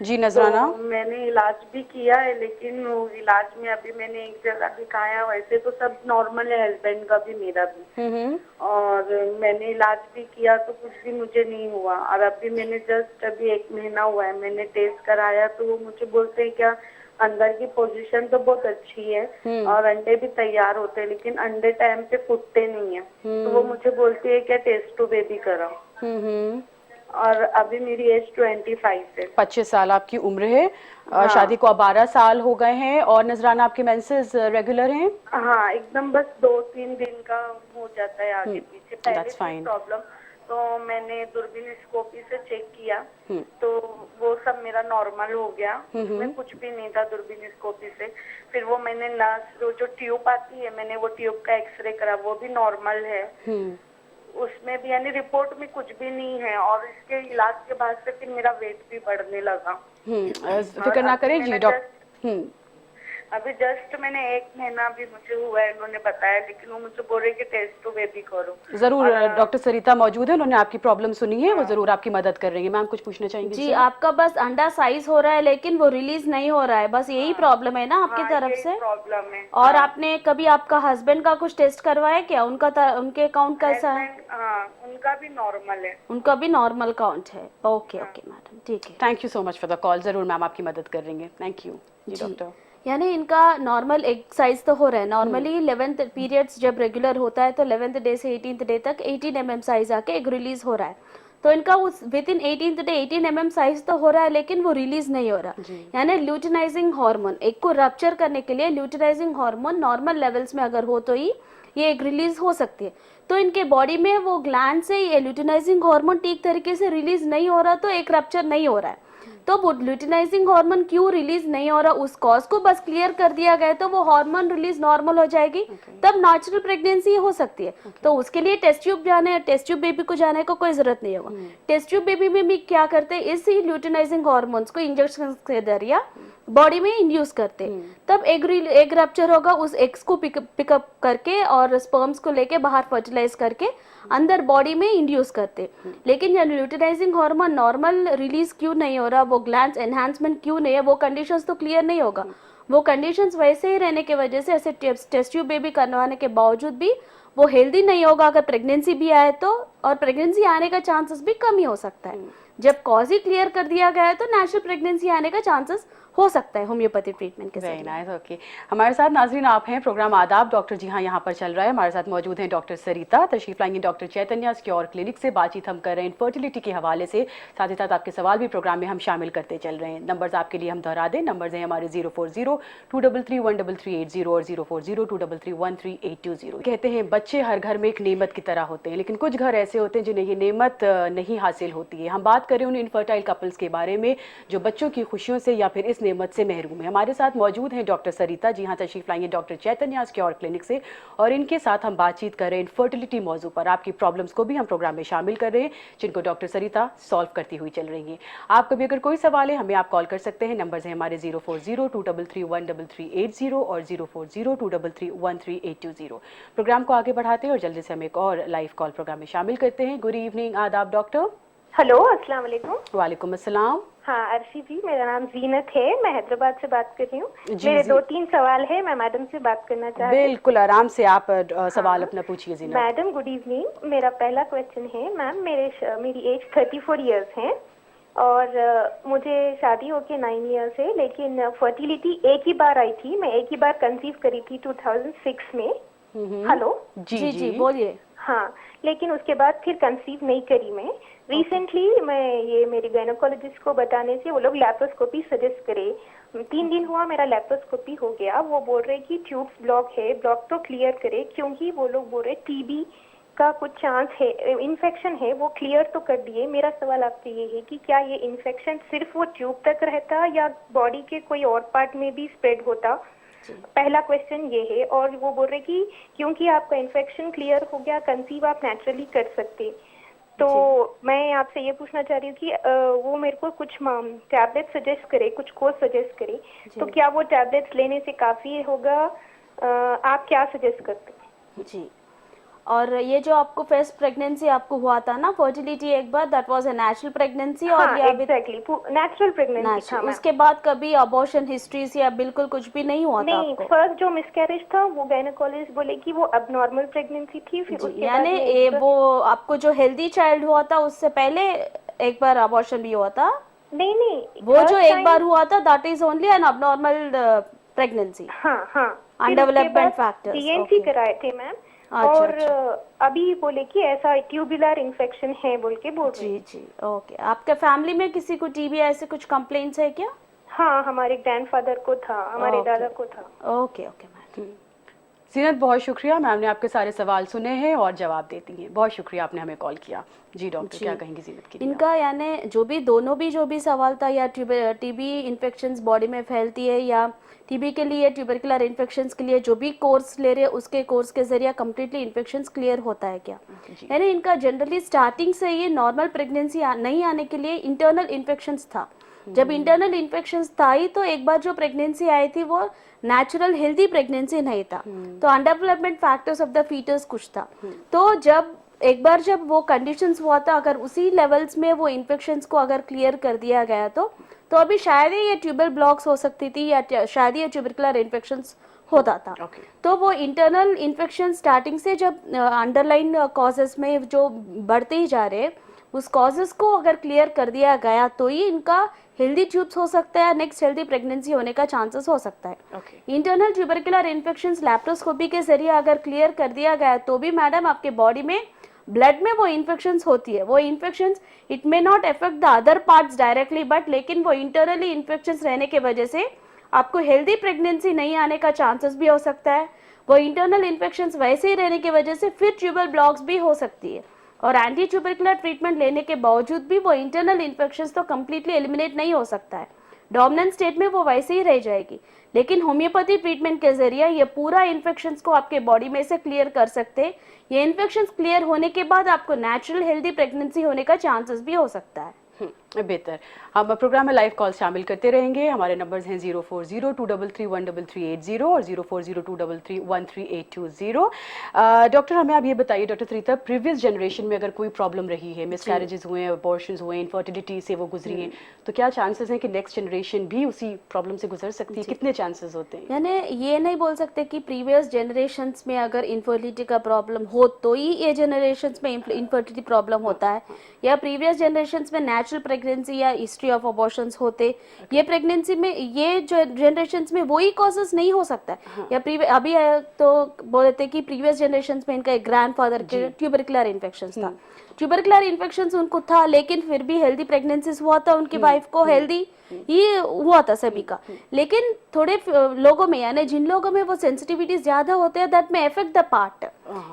जी नजराना। तो मैंने इलाज भी किया है लेकिन वो इलाज में अभी मैंने एक जगह दिखाया, वैसे तो सब नॉर्मल है, हस्बैंड का भी मेरा भी। और मैंने इलाज भी किया तो कुछ भी मुझे नहीं हुआ। और अभी मैंने जस्ट अभी 1 महीना हुआ है, मैंने टेस्ट कराया तो वो मुझे बोलते हैं क्या अंदर की पोजीशन तो बहुत अच्छी है और अंडे भी तैयार होते हैं लेकिन अंडे टाइम पे फूटते नहीं है। तो वो मुझे बोलती है क्या टेस्ट टू बेबी कराओ। और अभी मेरी एज 25 है। 25 साल आपकी उम्र है। शादी को अब 12 साल हो गए हैं। और नजराना, आपके मेंसेस रेगुलर हैं? हाँ एकदम, बस 2-3 दिन का हो जाता है आगे पीछे। पहले प्रॉब्लम तो मैंने दूरबीन स्कोपी से चेक किया तो वो सब मेरा नॉर्मल हो गया, उसमें कुछ भी नहीं था दूरबीन स्कोपी से। फिर वो मैंने नर्स जो ट्यूब आती है, मैंने वो ट्यूब का एक्सरे करा, वो भी नॉर्मल है। उसमें भी यानी रिपोर्ट में कुछ भी नहीं है। और इसके इलाज के बाद से फिर मेरा वेट भी बढ़ने लगा। फिक्र ना करें जी डॉक्टर। अभी जस्ट मैंने 1 महीना भी मुझे हुआ है, उन्होंने बताया, लेकिन वो मुझे बोल रहे कि टेस्ट टू बेबी करो। जरूर डॉक्टर सरिता मौजूद है, उन्होंने आपकी प्रॉब्लम सुनी है, वो जरूर आपकी मदद कर रही है। मैम कुछ पूछना चाहेंगे? जी, आपका बस अंडा साइज हो रहा है लेकिन वो रिलीज नहीं हो रहा है, बस यही प्रॉब्लम है ना आपकी तरफ से? प्रॉब्लम है। और आपने कभी आपका हस्बैंड का कुछ टेस्ट करवाया क्या? उनके काउंट कैसा है? उनका भी नॉर्मल है। उनका भी नॉर्मल काउंट है। ओके मैडम, ठीक है। Thank you so much for the call. जरूर मैम आपकी मदद कर रही है। थैंक यू जी डॉक्टर। यानी इनका नॉर्मल एग साइज तो हो रहा है। नॉर्मली 11th पीरियड्स जब रेगुलर होता है तो 11th डे से 18th डे तक 18 mm साइज आके एग रिलीज हो रहा है। तो इनका उस with in 18th day 18 mm size तो हो रहा है लेकिन वो रिलीज नहीं हो रहा। यानी ल्यूटिनाइजिंग हार्मोन, एग को रप्चर करने के लिए ल्यूटिनाइजिंग हार्मोन नॉर्मल लेवल्स में अगर हो तो ही ये एग रिलीज हो सकती है। तो इनके बॉडी में वो ग्लैंड से ये ल्यूटिनाइजिंग हार्मोन ठीक तरीके से रिलीज नहीं हो रहा तो एग रप्चर नहीं हो रहा है। तो वो ल्यूटिनाइजिंग हार्मोन क्यों रिलीज नहीं हो रहा, उस कॉज को बस क्लियर कर दिया गया तो वो हार्मोन रिलीज नॉर्मल हो जाएगी। तब नेचुरल प्रेगनेंसी हो सकती है। तो उसके लिए टेस्ट ट्यूब बेबी को जाने को कोई जरूरत नहीं होगा। टेस्ट ट्यूब बेबी में भी क्या करते हैं, इसी ल्यूटिनाइजिंग हार्मोन्स को इंजेक्शन के जरिए बॉडी में इंड्यूस करते। तब एग रप्चर होगा, उस एग्स को पिकअप करके और स्पर्म्स को लेके बाहर फर्टिलाइज करके अंदर बॉडी में इंड्यूस करते। लेकिन ये ल्यूटिनाइजिंग हार्मोन नॉर्मल रिलीज क्यों नहीं हो रहा, वो ग्लैंड्स एनहांसमेंट क्यों नहीं है, वो कंडीशंस तो क्लियर नहीं होगा। वो कंडीशंस वैसे ही रहने की वजह से ऐसे टेस्ट ट्यूब बेबी करवाने के बावजूद भी वो हेल्दी नहीं होगा अगर प्रेगनेंसी भी आए तो, और प्रेगनेंसी आने का चांसेस भी कम ही हो सकता है। जब कॉज ही क्लियर कर दिया गया है तो नेचुरल प्रेगनेंसी आने का चांसेस हो सकता है होम्योपैथी ट्रीटमेंट के वेरी जरिए। Nice, okay. हमारे साथ नाजरीन आप हैं, प्रोग्राम आदाब डॉक्टर जी हाँ यहाँ पर चल रहा है। हमारे साथ मौजूद हैं डॉक्टर सरिता, तशरीफ लाएंगे डॉक्टर चैतन्या क्योर क्लिनिक से। बातचीत हम कर रहे हैं इनफर्टिलिटी के हवाले से, साथ ही साथ आपके सवाल भी प्रोग्राम में हम शामिल करते चल रहे हैं। नंबर्स आपके लिए हम दोहरा दें, नंबर्स हैं हमारे 040-233-13380 और 040-233-13820। कहते हैं बच्चे हर घर में एक नेमत की तरह होते हैं, लेकिन कुछ घर ऐसे होते हैं जिन्हें ये नेमत नहीं हासिल होती है। हम बात करें उन इनफर्टाइल कपल्स के बारे में जो बच्चों की खुशियों से या फिर इस नेमत से महरूम है। हमारे साथ मौजूद हैं डॉक्टर सरिता, जी हाँ तशरीफ लाएंगे डॉक्टर चैतन्या क्योर क्लिनिक से, और इनके साथ हम बातचीत कर रहे हैं इनफर्टिलिटी मौजू पर। आपकी प्रॉब्लम्स को भी हम प्रोग्राम में शामिल कर रहे हैं जिनको डॉक्टर सरिता सॉल्व करती हुई चल रही हैं। आपको भी अगर कोई सवाल है हमें आप कॉल कर सकते हैं। नंबर्स हैं हमारे 040-233-13380 और 040-233-13820। प्रोग्राम को आगे बढ़ाते हैं और जल्दी से हम एक और लाइव कॉल प्रोग्राम में शामिल करते हैं। गुड इवनिंग, आदाब डॉक्टर। हेलो, अस्सलाम वालेकुम। वालेकुम अस्सलाम। हाँ अर्शी जी, मेरा नाम जीनत है, मैं हैदराबाद से बात कर रही हूँ। जी, मेरे जी। 2-3 सवाल है, मैं मैडम से बात करना चाहती हूँ। बिल्कुल आराम से आप सवाल अपना पूछिए जीनत। मैडम गुड इवनिंग, मेरा पहला क्वेश्चन है मैम, मेरी एज 34 इयर्स है और मुझे शादी होके 9 इयर्स है, लेकिन फर्टिलिटी एक ही बार आई थी। मैं एक ही बार कंसीव करी थी 2006 में। हेलो जी जी बोलिए। हाँ, लेकिन उसके बाद फिर कंसीव नहीं करी मैं। रिसेंटली मैं ये मेरी गायनोकोलॉजिस्ट को बताने से वो लोग लैप्रोस्कोपी सजेस्ट करे। 3 दिन हुआ मेरा लैप्रोस्कोपी हो गया। वो बोल रहे कि ट्यूब्स ब्लॉक है, ब्लॉक तो क्लियर करे, क्योंकि वो लोग बोल रहे टीबी का कुछ चांस है, इन्फेक्शन है, वो क्लियर तो कर दिए। मेरा सवाल आपसे ये है कि क्या ये इन्फेक्शन सिर्फ वो ट्यूब तक रहता या बॉडी के कोई और पार्ट में भी स्प्रेड होता? पहला क्वेश्चन ये है। और वो बोल रहे कि क्योंकि आपका इन्फेक्शन क्लियर हो गया, कंसीव आप नेचुरली कर सकते। तो मैं आपसे ये पूछना चाह रही हूँ कि वो मेरे को कुछ टैबलेट सजेस्ट करे, कुछ कोर्स सजेस्ट करे, तो क्या वो टैबलेट्स लेने से काफ़ी होगा? आप क्या सजेस्ट करते हैं? जी, और ये जो आपको फर्स्ट प्रेगनेंसी आपको हुआ था ना, फर्टिलिटी एक बार, that was a natural pregnancy? और हाँ, एग्जैक्टली नेचुरल प्रेगनेंसी था। उसके बाद कभी अबॉर्शन हिस्ट्रीज या बिल्कुल कुछ भी नहीं हुआ था नहीं, आपको? फर्स्ट जो मिसकैरेज था वो गायनोकोलॉजिस्ट बोले कि वो अबनॉर्मल प्रेगनेंसी थी। फिर उसके यानी बाद वो आपको जो हेल्दी चाइल्ड हुआ था उससे पहले एक बार अबॉर्शन भी हुआ था? नहीं, वो जो एक बार हुआ था that is only an abnormal pregnancy. हाँ, अनडेवलपमेंट फैक्टर्स। डीएनसी कराए थे मैम। और अभी बोले कि ऐसा ट्यूबुलर इन्फेक्शन है बोल के बोल रहे। जी ओके। आपके फैमिली में किसी को टीबी ऐसे कुछ कंप्लेंट्स है क्या? हाँ, हमारे ग्रैंडफादर को था, हमारे दादा को था। Okay ma'am. जीनत बहुत शुक्रिया, मैम ने आपके सारे सवाल सुने हैं और जवाब देती हैं। बहुत शुक्रिया आपने हमें कॉल किया। जी डॉक्टर क्या कहेंगी जीनत के लिए? इनका यानी जो भी सवाल था, या टीबी इन्फेक्शंस बॉडी में फैलती है या टीबी के लिए, ट्यूबरकुलर इन्फेक्शंस के लिए जो भी कोर्स ले रहे हैं उसके कोर्स के जरिए कम्प्लीटली इन्फेक्शंस क्लियर होता है क्या? यानी इनका जनरली स्टार्टिंग से ये नॉर्मल प्रेगनेंसी नहीं आने के लिए इंटरनल इन्फेक्शंस था। जब इंटरनल इन्फेक्शंस था ही तो एक बार जो प्रेगनेंसी आई थी वो नेचुरल हेल्दी प्रेगनेंसी नहीं था, तो undevelopment factors of the foetus कुछ था। तो जब वो कंडीशंस हुआ था, अगर उसी लेवल्स में वो इन्फेक्शंस को अगर क्लियर कर दिया गया तो अभी शायद ही ये ट्यूबल ब्लॉक्स हो सकती थी या शायद ही ये ट्यूबरकुलर इन्फेक्शंस होता था। तो वो इंटरनल इन्फेक्शन स्टार्टिंग से जब अंडरलाइन कॉजेस में जो बढ़ते ही जा रहे, उस कॉजेस को अगर क्लियर कर दिया गया तो ही इनका हेल्दी ट्यूब्स हो सकता है, नेक्स्ट हेल्दी प्रेगनेंसी होने का चांसेस हो सकता है। इंटरनल ट्यूबरकुलर इन्फेक्शंस लैप्रोस्कोपी के जरिए अगर क्लियर कर दिया गया तो भी मैडम आपके बॉडी में, ब्लड में वो इन्फेक्शंस होती है। वो infections it may not affect the other parts directly, but लेकिन वो इंटरनली इन्फेक्शंस रहने के वजह से आपको हेल्दी प्रेगनेंसी नहीं आने का चांसेस भी हो सकता है। वो इंटरनल इन्फेक्शंस वैसे ही रहने की वजह से फिर ट्यूबल ब्लॉक्स भी हो सकती है, और एंटी ट्यूबरकुलर ट्रीटमेंट लेने के बावजूद भी वो इंटरनल इन्फेक्शंस तो कम्प्लीटली एलिमिनेट नहीं हो सकता है। डोमिनेंट स्टेट में वो वैसे ही रह जाएगी, लेकिन होम्योपैथी ट्रीटमेंट के जरिए ये पूरा इन्फेक्शंस को आपके बॉडी में से क्लियर कर सकते हैं। ये इन्फेक्शंस क्लियर होने के बाद आपको नेचुरल हेल्दी प्रेगनेंसी होने का चांसेस भी हो सकता है। बेहतर। हम प्रोग्राम में लाइव कॉल शामिल करते रहेंगे। हमारे नंबर्स हैं 0402331380 और 0402331380। डॉक्टर हमें आप ये बताइए डॉक्टर त्रिता, प्रीवियस जनरेशन में अगर कोई प्रॉब्लम रही है, मिसकैरेजेस हुए हैं, अबॉर्शंस हुए, इनफर्टिलिटी से वो गुजरी हैं, तो क्या चांसेस हैं कि नेक्स्ट जनरेशन भी उसी प्रॉब्लम से गुजर सकती है? कितने चांसेस होते हैं? यानी ये नहीं बोल सकते कि प्रीवियस जनरेशन्स में अगर इनफर्टिलिटी का प्रॉब्लम हो तो ही ये जनरेशन्स में इनफर्टिलिटी प्रॉब्लम होता है, या प्रीवियस जनरेशन्स में नेचुरल प्रेगनेंसी या हिस्ट्री ऑफ अबॉर्शंस होते, ये प्रेगनेंसी में ये जनरेशन्स में वही कॉजेस नहीं हो सकता है। या अभी तो बोलते कि प्रीवियस जनरेशन्स में इनका एक ग्रैंडफादर के ट्यूबरकुलर इन्फेक्शन था, ट्यूबरकुलर इन्फेक्शन उनको था, लेकिन फिर भी हेल्दी प्रेगनेंसीज हुआ था, उनकी वाइफ को हेल्दी ये हुआ था सभी का। लेकिन थोड़े लोगों में, यानी जिन लोगों में वो सेंसिटिविटी ज्यादा होते हैं, दैट में अफेक्ट द पार्ट,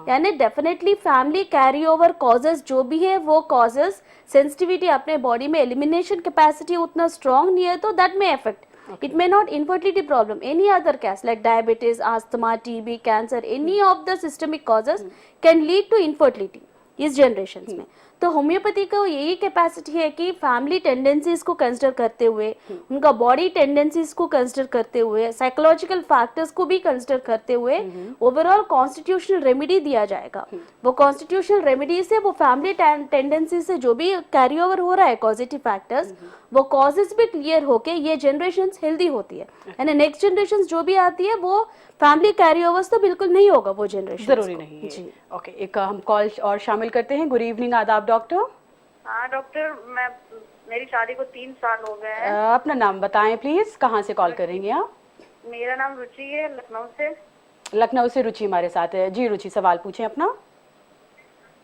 यानी definitely family carry over causes जो भी है वो कॉजेस, सेंसिटिविटी अपने बॉडी में एलिमिनेशन कैपेसिटी उतना स्ट्रांग नहीं है तो दैट में affect. It may not infertility problem, any other case like diabetes, asthma, TB, cancer, any of the systemic causes can lead to infertility इस जनरेशन्स में। तो होम्योपैथी का यही कैपेसिटी है कि फैमिली टेंडेंसीज को कंसिडर करते हुए, उनका बॉडी टेंडेंसीज को कंसिडर करते हुए, साइकोलॉजिकल फैक्टर्स को भी कंसिडर करते हुए ओवरऑल कॉन्स्टिट्यूशनल रेमेडी दिया जाएगा। वो कॉन्स्टिट्यूशनल रेमेडी से वो फैमिली टेंडेंसी से जो भी कैरी ओवर हो रहा है पॉजिटिव फैक्टर्स, वो कॉजेस भी क्लियर होके ये जनरेशन हेल्दी होती है, यानी नेक्स्ट जनरेशन जो भी आती है वो फैमिली कैरी ओवर्स तो बिल्कुल नहीं होगा वो जनरेशन। जरूरी नहीं है जी। ओके, एक हम कॉल और शामिल करते हैं। गुड इवनिंग, आदाब डॉक्टर। हाँ डॉक्टर, मेरी शादी को 3 साल हो गए हैं। अपना नाम बताएं प्लीज, कहाँ से कॉल कर रही हैं आप? मेरा नाम रुचि है, लखनऊ से। लखनऊ से रुचि हमारे साथ है जी। रुचि, सवाल पूछें अपना।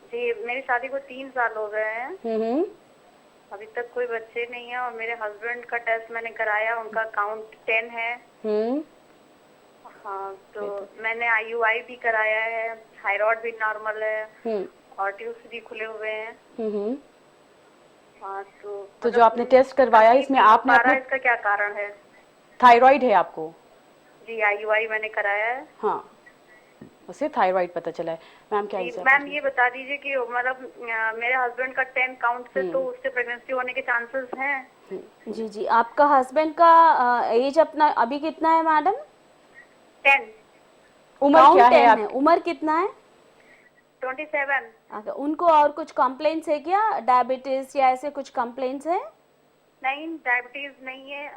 जी, मेरी शादी को 3 साल हो गए हैं, अभी तक कोई बच्चे नहीं है। और मेरे हस्बैंड का टेस्ट मैंने कराया, उनका काउंट 10 है। हाँ, तो मैंने IUI भी कराया है, थायराइड भी नॉर्मल है और ट्यूब्स भी खुले हुए हैं। हाँ, तो जो आपने टेस्ट करवाया इसमें आपने अपने इसका क्या कारण है? थायराइड है आपको? जी, IUI मैंने कराया है। हाँ, उसे थायराइड पता चला है। मैम क्या मैम ये बता दीजिए कि मतलब मेरे हस्बैंड का 10 काउंट से तो उससे प्रेगनेंसी होने के चांसेस हैं? जी जी, आपका हस्बैंड का एज अपना अभी कितना है मैडम? 10। उम्र क्या है आप? उम्र कितना है? 27। उनको और कुछ कंप्लेंट्स है क्या, डायबिटीज या ऐसे कुछ कंप्लेंट्स है? नहीं, डायबिटीज नहीं है।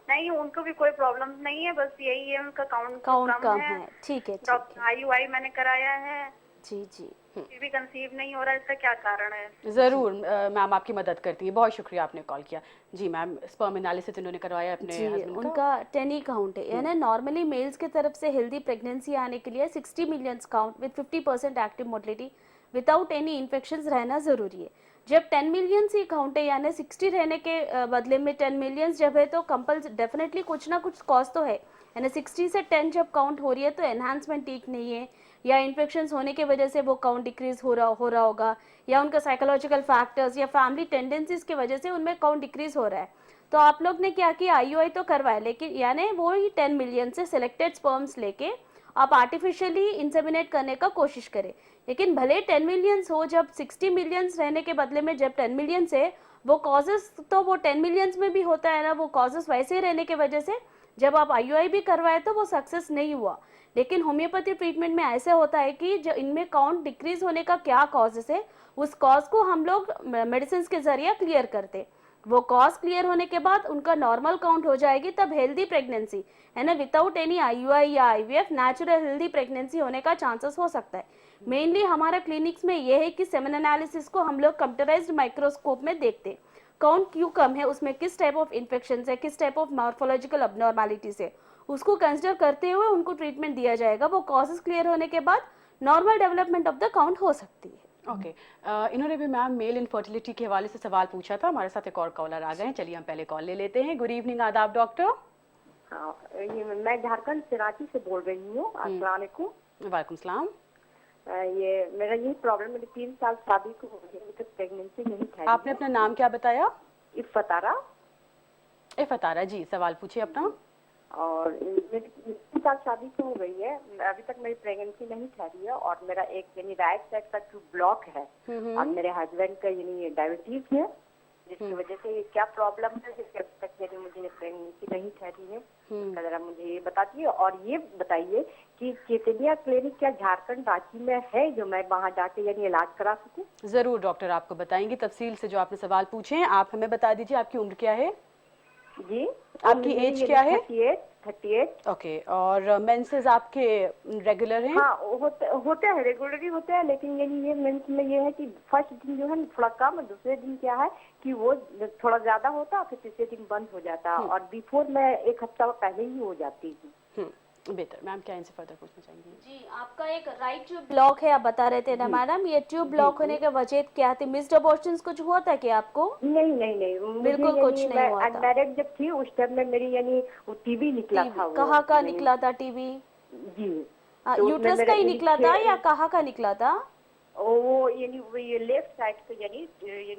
नहीं, उनको भी कोई प्रॉब्लम नहीं है, बस यही है उनका काउंट कम है। ठीक है। डॉक्टर IUI मैंने कराया है। जी जी, फिर भी कंसीव नहीं हो रहा, इसका क्या कारण है? जरूर मैम आपकी मदद करती है। बहुत शुक्रिया आपने कॉल किया। जी मैम, स्पर्म एनालिसिस इन्होंने करवाया अपने हस्बैंड का। उनका 10 ही काउंट है, यानी नॉर्मली मेल्स की तरफ से हेल्दी प्रेगनेंसी आने के लिए 60 millions count with 50% active motility without any infections रहना जरूरी है। जब 10 मिलियंस ही काउंट है, यानी 60 रहने के बदले में 10 मिलियंस जब है तो कंपल्सरी डेफिनेटली कुछ ना कुछ कॉज तो है, यानी 60 से 10 जब काउंट हो रही है तो एनहांसमेंट ठीक नहीं है, या इन्फेक्शंस होने की वजह से वो काउंट डिक्रीज हो रहा होगा, या उनका साइकोलॉजिकल फैक्टर्स या फैमिली टेंडेंसीज की वजह से उनमें काउंट डिक्रीज हो रहा है। तो आप लोग ने क्या किया, IUI तो करवाया, लेकिन यानी वो ही 10 मिलियन से सिलेक्टेड स्पर्म्स लेके आप आर्टिफिशियली इंसेमिनेट करने का कोशिश करें। लेकिन भले 10 मिलियंस हो, जब 60 मिलियंस रहने के बदले में जब 10 मिलियंस है, वो कॉजेस तो वो 10 मिलियंस में भी होता है ना, वो कॉजेस वैसे ही रहने की वजह से जब आप IUI भी करवाए तो वो सक्सेस नहीं हुआ। लेकिन होम्योपैथी ट्रीटमेंट में ऐसे होता है कि जो इनमें काउंट डिक्रीज होने का क्या कॉजेस है, उस कॉज को हम लोग मेडिसिन के जरिए क्लियर करते। वो कॉज क्लियर होने के बाद उनका नॉर्मल काउंट हो जाएगी, तब हेल्दी प्रेगनेंसी है ना, विदाउट एनी IUI या IVF नेचुरल हेल्दी प्रेगनेंसी होने का चांसेस हो सकता है। मेनली हमारा क्लिनिक्स में ये है कि सेमेन एनालिसिस को हम लोग कंप्यूटराइज्ड माइक्रोस्कोप में देखते, काउंट क्यों कम है, उसमें किस टाइप ऑफ इन्फेक्शन है, किस टाइप ऑफ मॉर्फोलॉजिकल अबनॉर्मलिटीज है, उसको कंसिडर करते हुए उनको ट्रीटमेंट दिया जाएगा। वो कॉजेस क्लियर होने के बाद normal development of the count हो सकती है। ओके, इन्होंने भी मैम मेल इनफर्टिलिटी के हवाले से सवाल पूछा था। हमारे साथ एक और कॉलर आ गए हैं, चलिए हम पहले कॉल ले लेते हैं। गुड इवनिंग, आदाब डॉक्टर। हाँ, ये मैं झारखंड से रांची से बोल रही हूँ। अस्सलाम वालेकुम। वालेकुम सलाम। ये मेरा यही प्रॉब्लम, मेरी 3 साल शादी को हो गई, अभी तक प्रेगनेंसी नहीं थी। आपने अपना नाम क्या बताया? इफ्तारा। इफ्तारा जी, सवाल पूछिए अपना। और मेरी 3 साल शादी को हो गई है, अभी तक मेरी प्रेगनेंसी नहीं ठहरी है, और मेरा एक यानी राइट साइड का ट्यूब ब्लॉक है, और मेरे हस्बैंड का यानी डायबिटीज है, जिसकी वजह से ये क्या प्रॉब्लम है, जिसके अब तक यानी मुझे प्रेगनेंसी नहीं ठहरी है, उसका जरा मुझे ये बताइए। और ये बताइए कि चैतन्या क्लिनिक क्या झारखंड रांची में है, जो मैं वहाँ जाके यानी इलाज करा सकूँ? जरूर डॉक्टर आपको बताएंगे तफसील से जो आपने सवाल पूछे हैं। आप हमें बता दीजिए आपकी उम्र क्या है? जी, आपकी एज क्या है? 38। ओके, और मेंसेस आपके रेगुलर हैं? हाँ, होते हैं, रेगुलरली होते हैं, लेकिन यानी ये मेंस में ये है कि फर्स्ट दिन जो है ना थोड़ा कम, और दूसरे दिन क्या है कि वो थोड़ा ज्यादा होता है, फिर तीसरे दिन बंद हो जाता है, और बिफोर मैं 1 हफ्ता पहले ही हो जाती थी। बेहतर। मैम क्या इनसे फर्दर पूछना चाहेंगी? जी, आपका एक राइट ट्यूब ब्लॉक है, आप बता रहे थे ना मैडम, ये ट्यूब ब्लॉक होने की वजह क्या थी? मिस्ड अबॉर्शंस कुछ हुआ था क्या आपको? नहीं, बिल्कुल कुछ नहीं हुआ था। अनमैरिड जब थी उस टाइम में मेरी यानी टीबी निकला था। कहाँ का निकला था टीबी? जी, यूट्रस का ही निकला था या कहाँ का निकला था? वो यानी ये लेफ्ट साइड से यानी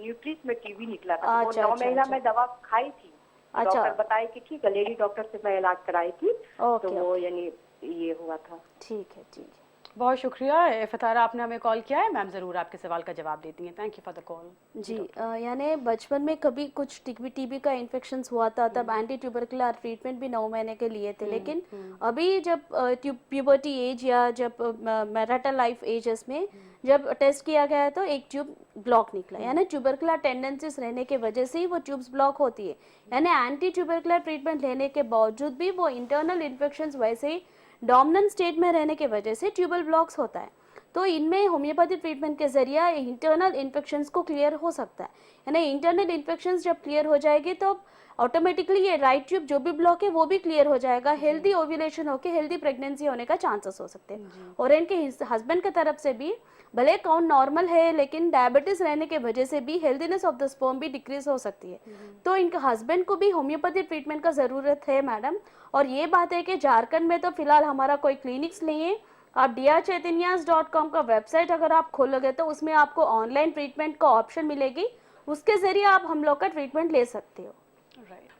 न्यूट्रिस में टीबी निकला था। वो 9 महीना मैं दवा खाई थी, डॉक्टर बताए कि ठीक है, लेडी डॉक्टर से मैं इलाज कराई थी, तो वो यानी ये हुआ था। ठीक है, ठीक है, बहुत शुक्रिया फतारा, आपने हमें कॉल किया है। मैम जरूर आपके सवाल का जवाब देती हैं। Thank you for the call. जी, यानी बचपन में कभी कुछ टीबी का इन्फेक्शन हुआ था, तब एंटी ट्यूबरकुलर ट्रीटमेंट भी 9 महीने के लिए थे, लेकिन अभी जब प्यूबर्टी एज या जब मैरिटल लाइफ एजेस में जब टेस्ट किया गया तो एक ट्यूब ब्लॉक निकला, यानी ट्यूबरकुलर टेंडेंसीज रहने की वजह से ही वो ट्यूब्स ब्लॉक होती है। यानी एंटी ट्यूबरकुलर ट्रीटमेंट लेने के बावजूद भी वो इंटरनल इन्फेक्शन वैसे ही डोमिनेंट स्टेट में रहने की वजह से ट्यूबल ब्लॉक्स होता है। तो इनमें होम्योपैथी ट्रीटमेंट के जरिए इंटरनल इन्फेक्शंस को क्लियर हो सकता है। यानी इंटरनल इन्फेक्शंस जब क्लियर हो जाएगी तो ऑटोमेटिकली ये राइट ट्यूब जो भी ब्लॉक है वो भी क्लियर हो जाएगा, हेल्दी ओव्यूलेशन होकर हेल्दी प्रेगनेंसी होने का चांसेस हो सकते हैं। और इनके हस्बैंड की तरफ से भी भले काउंट नॉर्मल है, लेकिन डायबिटीज रहने की वजह से भी हेल्दीनेस ऑफ द स्पर्म भी डिक्रीज हो सकती है। तो इनके हस्बैंड को भी होम्योपैथी ट्रीटमेंट का ज़रूरत है मैडम। और ये बात है कि झारखंड में तो फिलहाल हमारा कोई क्लिनिक्स नहीं है। आप drchaitanyas.com का वेबसाइट अगर आप खोलोगे तो उसमें आपको ऑनलाइन ट्रीटमेंट का ऑप्शन मिलेगी, उसके जरिए आप हम लोग का ट्रीटमेंट ले सकते हो।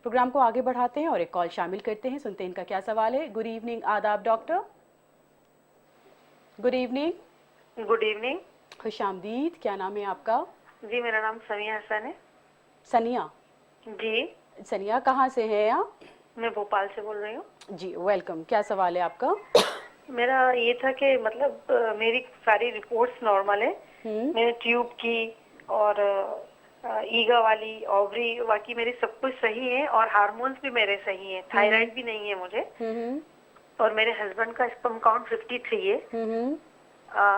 प्रोग्राम को आगे बढ़ाते हैं और एक कॉल शामिल करते हैं, सुनते हैं इनका क्या सवाल है। गुड इवनिंग, आदाब doctor. Good evening. Good evening. खुश आमदीद। क्या नाम है आपका? जी, मेरा नाम सनिया हसन है। सनिया जी। सनिया कहाँ से है आप? मैं भोपाल से बोल रही हूँ। जी वेलकम। क्या सवाल है आपका? मेरा ये था कि मतलब मेरी सारी रिपोर्ट्स नॉर्मल है। मैंने ट्यूब की और ईगा वाली, ओवरी, बाकी मेरी सब कुछ सही है, और हार्मोन्स भी मेरे सही है, थायराइड भी नहीं है मुझे, और मेरे हस्बैंड का स्पर्म काउंट 53 है।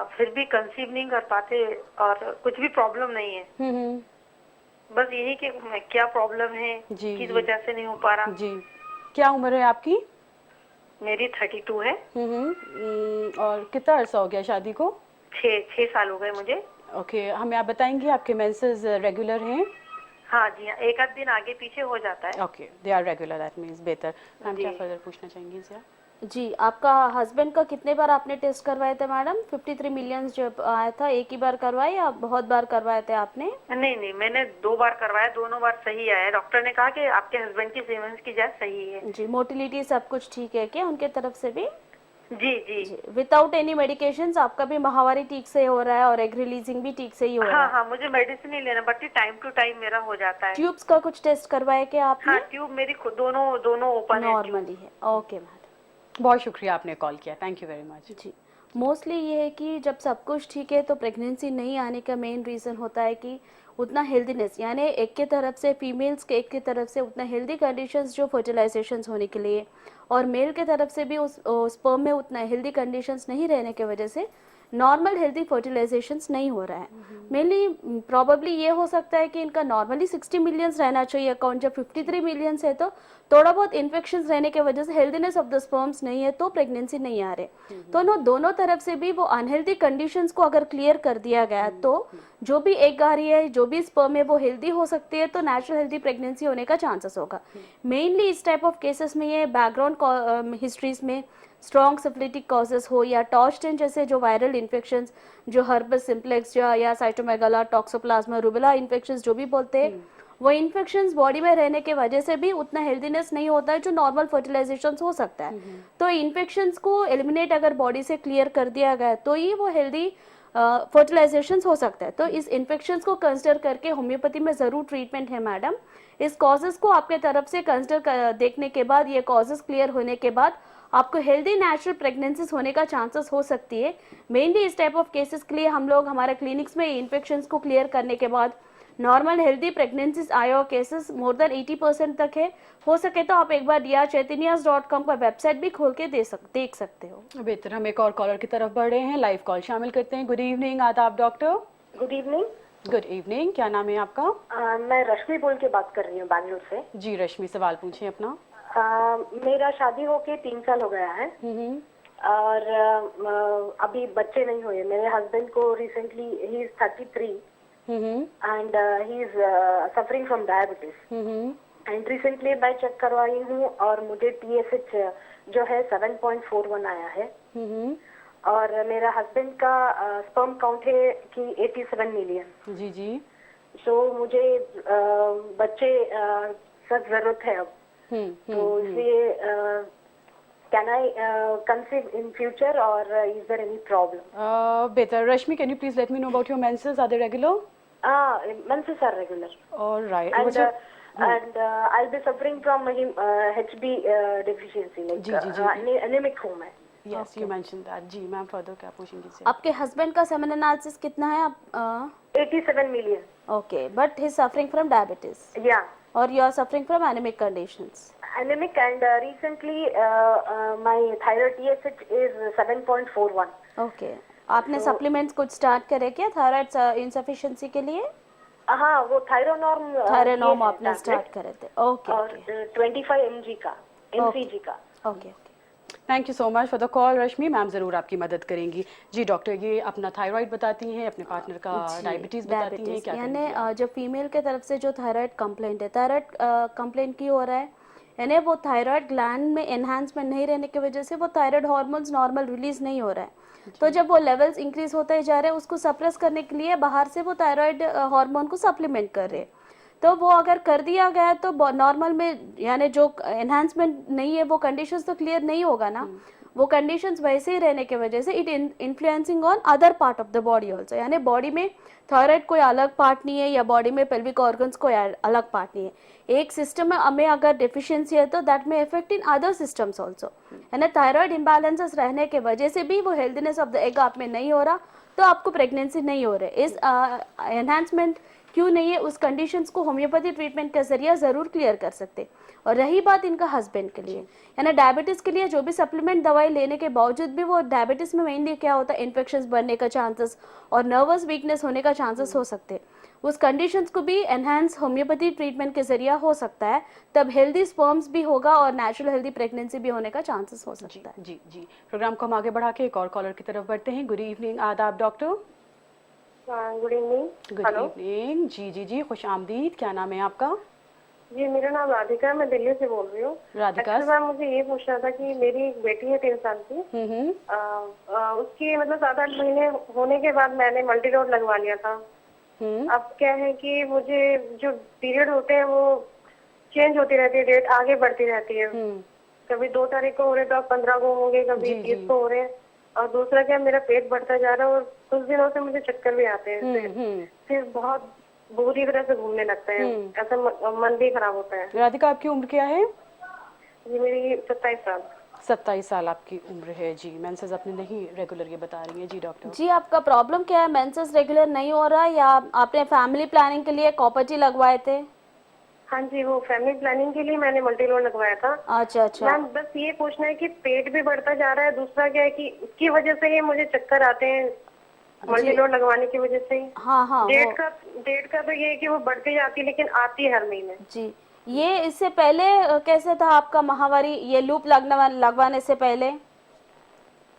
फिर भी कंसीव नहीं कर पाते और कुछ भी प्रॉब्लम नहीं है। बस यही कि क्या प्रॉब्लम है, किस वजह से नहीं हो पा रहा। जी, क्या उम्र है आपकी? मेरी 32 है। और कितना अरसा हो गया शादी को? 6 साल हो गए मुझे। ओके, हमें आप बताएंगे आपके मेंसेस रेगुलर हैं? हाँ जी, एक आध दिन आगे पीछे हो जाता है। Okay, they are regular, that means बेहतर। मैम क्या फर्दर पूछना चाहेंगी इनसे? जी, आपका हस्बैंड का कितने बार आपने टेस्ट करवाए थे मैडम? 53 मिलियन जब आया था, एक ही बार करवाए या बहुत बार करवाए थे आपने? नहीं, मैंने 2 बार करवाया, दोनों बार सही आया। डॉक्टर ने कहा कि आपके हस्बैंड की सीमेंस की जांच सही है। जी, मोटिलिटी सब कुछ ठीक है क्या उनके तरफ से भी? जी। विदाउट एनी मेडिकेशंस आपका भी माहवारी ठीक से हो रहा है और एग रिलीजिंग भी ठीक से ही हो रहा है? हाँ, मुझे मेडिसिन नहीं लेना पड़ती, टाइम टू टाइम मेरा हो जाता है। ट्यूब्स का कुछ टेस्ट करवाए क्या आपने? हाँ, ट्यूब मेरी दोनों ओपन है। नॉर्मली है। ओके मैडम, बहुत शुक्रिया आपने कॉल किया, थैंक यू वेरी मच। जी, मोस्टली ये है कि जब सब कुछ ठीक है तो प्रेगनेंसी नहीं आने का मेन रीज़न होता है कि उतना हेल्दीनेस, यानी एक की तरफ से फीमेल्स के एक की तरफ से उतना हेल्दी कंडीशंस जो फर्टिलाइजेशंस होने के लिए, और मेल के तरफ से भी उस स्पर्म में उतना हेल्दी कंडीशंस नहीं रहने की वजह से नॉर्मल हेल्दी फर्टिलाइजेशंस नहीं हो रहा है। मेनली प्रॉबेबली ये हो सकता है कि इनका नॉर्मली 60 मिलियंस रहना चाहिए अकाउंट, जब 53 मिलियंस है तो थोड़ा बहुत इन्फेक्शंस रहने की वजह से हेल्दीनेस ऑफ द स्पर्म्स नहीं है तो प्रेगनेंसी नहीं आ रहे। तो दोनों तरफ से भी वो अनहेल्दी कंडीशंस को अगर क्लियर कर दिया गया तो जो भी एग आ रही है, जो भी स्पर्म है वो हेल्दी हो सकती है, तो नेचुरल हेल्दी प्रेगनेंसी होने का चांसेस होगा। मेनली इस टाइप ऑफ केसेस में ये बैकग्राउंड हिस्ट्रीज में स्ट्रॉन्ग सिफिलिटिक कॉजेस हो या टॉर्चटेन जैसे जो वायरल इन्फेक्शंस, जो हर्बस सिम्प्लेक्स या साइटोमेगाला, टॉक्सोप्लाज्मा, रूबेला इन्फेक्शंस जो भी बोलते हैं, वो इन्फेक्शंस बॉडी में रहने के वजह से भी उतना हेल्दीनेस नहीं होता है जो नॉर्मल फर्टिलाइजेशन हो सकता है। तो इन्फेक्शंस को एलिमिनेट अगर बॉडी से क्लियर कर दिया गया तो ही वो हेल्दी फर्टिलाइजेशन हो सकता है। तो इस इन्फेक्शन को कंसिडर करके होम्योपैथी में ज़रूर ट्रीटमेंट है मैडम। इस कॉजेज़ को आपके तरफ से कंसिडर देखने के बाद, ये कॉजेज़ क्लियर होने के बाद आपको हेल्दी नेचुरल प्रेगनेंसीज होने का चांसेस हो सकती है। मेनली इस टाइप ऑफ केसेस के लिए हम लोग हमारे क्लिनिक्स में इन्फेक्शंस को क्लियर करने के बाद नॉर्मल हेल्दी प्रेगनेंसीज आए और केसेस मोर देन 80% तक है। हो सके तो आप एक बार drchaitanyas.com का वेबसाइट भी खोल के देख सकते हो। बेहतर, हम एक और कॉलर की तरफ बढ़ रहे हैं, लाइव कॉल शामिल करते हैं। गुड इवनिंग आदाब doctor. Good evening. Good evening, क्या नाम है आपका? मैं रश्मि बोल के बात कर रही हूँ बैंगलोर से। जी रश्मि, सवाल पूछें अपना। मेरा शादी होके 3 साल हो गया है और अभी बच्चे नहीं हुए। मेरे हस्बैंड को recently he is 33 and he is suffering from diabetes and recently मैं चेक करवाई हूँ और मुझे TSH जो है 7.41 आया है और मेरा हस्बैंड का स्पर्म काउंट है कि 87 मिलियन। जी जी। सो मुझे बच्चे सख्त जरूरत है अब, तो इसलिए can I conceive in future और इज देयर एनी प्रॉब्लम? बेहतर Rashmi, can you please let me know about your menses, are they regular? Menses are regular. All right. And I'll be suffering from HB deficiency, like anemic हूँ मैं। Yes, you mentioned that. जी ma'am, further क्या पूछेंगी इससे? आपके husband का semen analysis कितना है? आप 87 million. Okay, but he is suffering from diabetes. Yeah. और you are suffering from anaemic conditions. Anemic and recently my thyroid TSH is 7.41. Okay, आपने सप्लीमेंट्स कुछ स्टार्ट करे क्या थायराइड इनसफिशिएंसी के लिए? हाँ, वो थायरोनॉर्म आपने स्टार्ट करे थे। ओके, और 25 mg का mcg का। Okay, thank you so much for the call Rashmi. Ma'am ज़रूर आपकी मदद करेंगी। जी डॉक्टर, ये अपना थायराइड बताती हैं, अपने पार्टनर का डायबिटीज़ बताती हैं, क्या यानी जो फीमेल के तरफ से जो थायराइड कंप्लेंट है, थायराइड कंप्लेंट क्यों हो रहा है? यानी वो थायराइड ग्लैंड में एनहांसमेंट नहीं रहने की वजह से वो थायराइड हार्मोन्स नॉर्मल रिलीज नहीं हो रहा है। तो जब वो लेवल्स इंक्रीज होते जा रहे हैं, उसको सप्रेस करने के लिए बाहर से वो थायराइड हार्मोन को सप्लीमेंट कर रहे हैं। तो वो अगर कर दिया गया तो नॉर्मल में यानी जो एनहांसमेंट नहीं है वो कंडीशंस तो क्लियर नहीं होगा ना। वो कंडीशंस वैसे ही रहने की वजह से it influencing on other part of the body also. यानी बॉडी में थायराइड कोई अलग पार्ट नहीं है या बॉडी में पेल्विक ऑर्गन्स कोई अलग पार्ट नहीं है। एक सिस्टम में अगर डिफिशियंसी है तो दैट में effect in other systems also. यानी थायराइड इम्बैलेंसेस रहने के वजह से भी वो हेल्दीनेस ऑफ द एग आप में नहीं हो रहा, तो आपको प्रेगनेंसी नहीं हो रही। इस एनहांसमेंट क्यों नहीं है, उस कंडीशंस को होम्योपैथी ट्रीटमेंट के जरिए ज़रूर क्लियर कर सकते। और रही बात इनका हस्बैंड के लिए, यानी डायबिटीज़ के लिए जो भी सप्लीमेंट दवाई लेने के बावजूद भी वो डायबिटीज़ में मेनली क्या होता है, इन्फेक्शंस बढ़ने का चांसेस और नर्वस वीकनेस होने का चांसेस हो सकते हैं। उस कंडीशंस को भी एनहांस होम्योपैथी ट्रीटमेंट के जरिए हो सकता है, तब हेल्दी स्पर्म्स भी होगा और नेचुरल हेल्दी प्रेगनेंसी भी होने का चांसेस हो सकता है। जी जी। प्रोग्राम को हम आगे बढ़ा के एक और कॉलर की तरफ बढ़ते हैं। गुड इवनिंग आदाब doctor. Good evening. Good evening. जी जी जी, खुश आमदीद। क्या नाम है आपका? जी, मेरा नाम राधिका है, मैं दिल्ली से बोल रही हूँ। राधिका मैम, मुझे ये पूछना था कि मेरी एक बेटी है 3 साल की। उसकी मतलब 7-8 महीने होने के बाद मैंने मल्टीडोज लगवा लिया था। अब क्या है कि मुझे जो पीरियड होते हैं वो चेंज होती रहती है, डेट आगे बढ़ती रहती है। कभी 2 तारीख को हो रहे तो अब 15 को होंगे, कभी 30 को हो रहे हैं। और दूसरा क्या, मेरा पेट बढ़ता जा रहा है और कुछ दिनों से मुझे चक्कर भी आते हैं, फिर बहुत बुरी तरह से घूमने लगता है, ऐसा मन भी खराब होता है। राधिका, आपकी उम्र क्या है? जी, मेरी 27 साल। 27 साल आपकी उम्र है। जी, मेंसेस अपने नहीं रेगुलर ये बता रही हैं। जी डॉक्टर जी, आपका प्रॉब्लम क्या है? मेंसेस रेगुलर नहीं हो रहा या आपने फैमिली प्लानिंग के लिए कॉपर्टी लगवाए थे? हाँ जी, वो फैमिली प्लानिंग के लिए मैंने मल्टीलोड लगवाया था। अच्छा अच्छा। मैम, बस ये पूछना है कि पेट भी बढ़ता जा रहा है, दूसरा क्या है कि उसकी वजह से ही मुझे चक्कर आते हैं मल्टीलोड लगवाने की वजह से। हाँ हाँ। डेट का तो ये है कि वो बढ़ती जाती है लेकिन आती है हर महीने। जी, ये इससे पहले कैसे था आपका माहवारी, ये लूप लगवाने से पहले?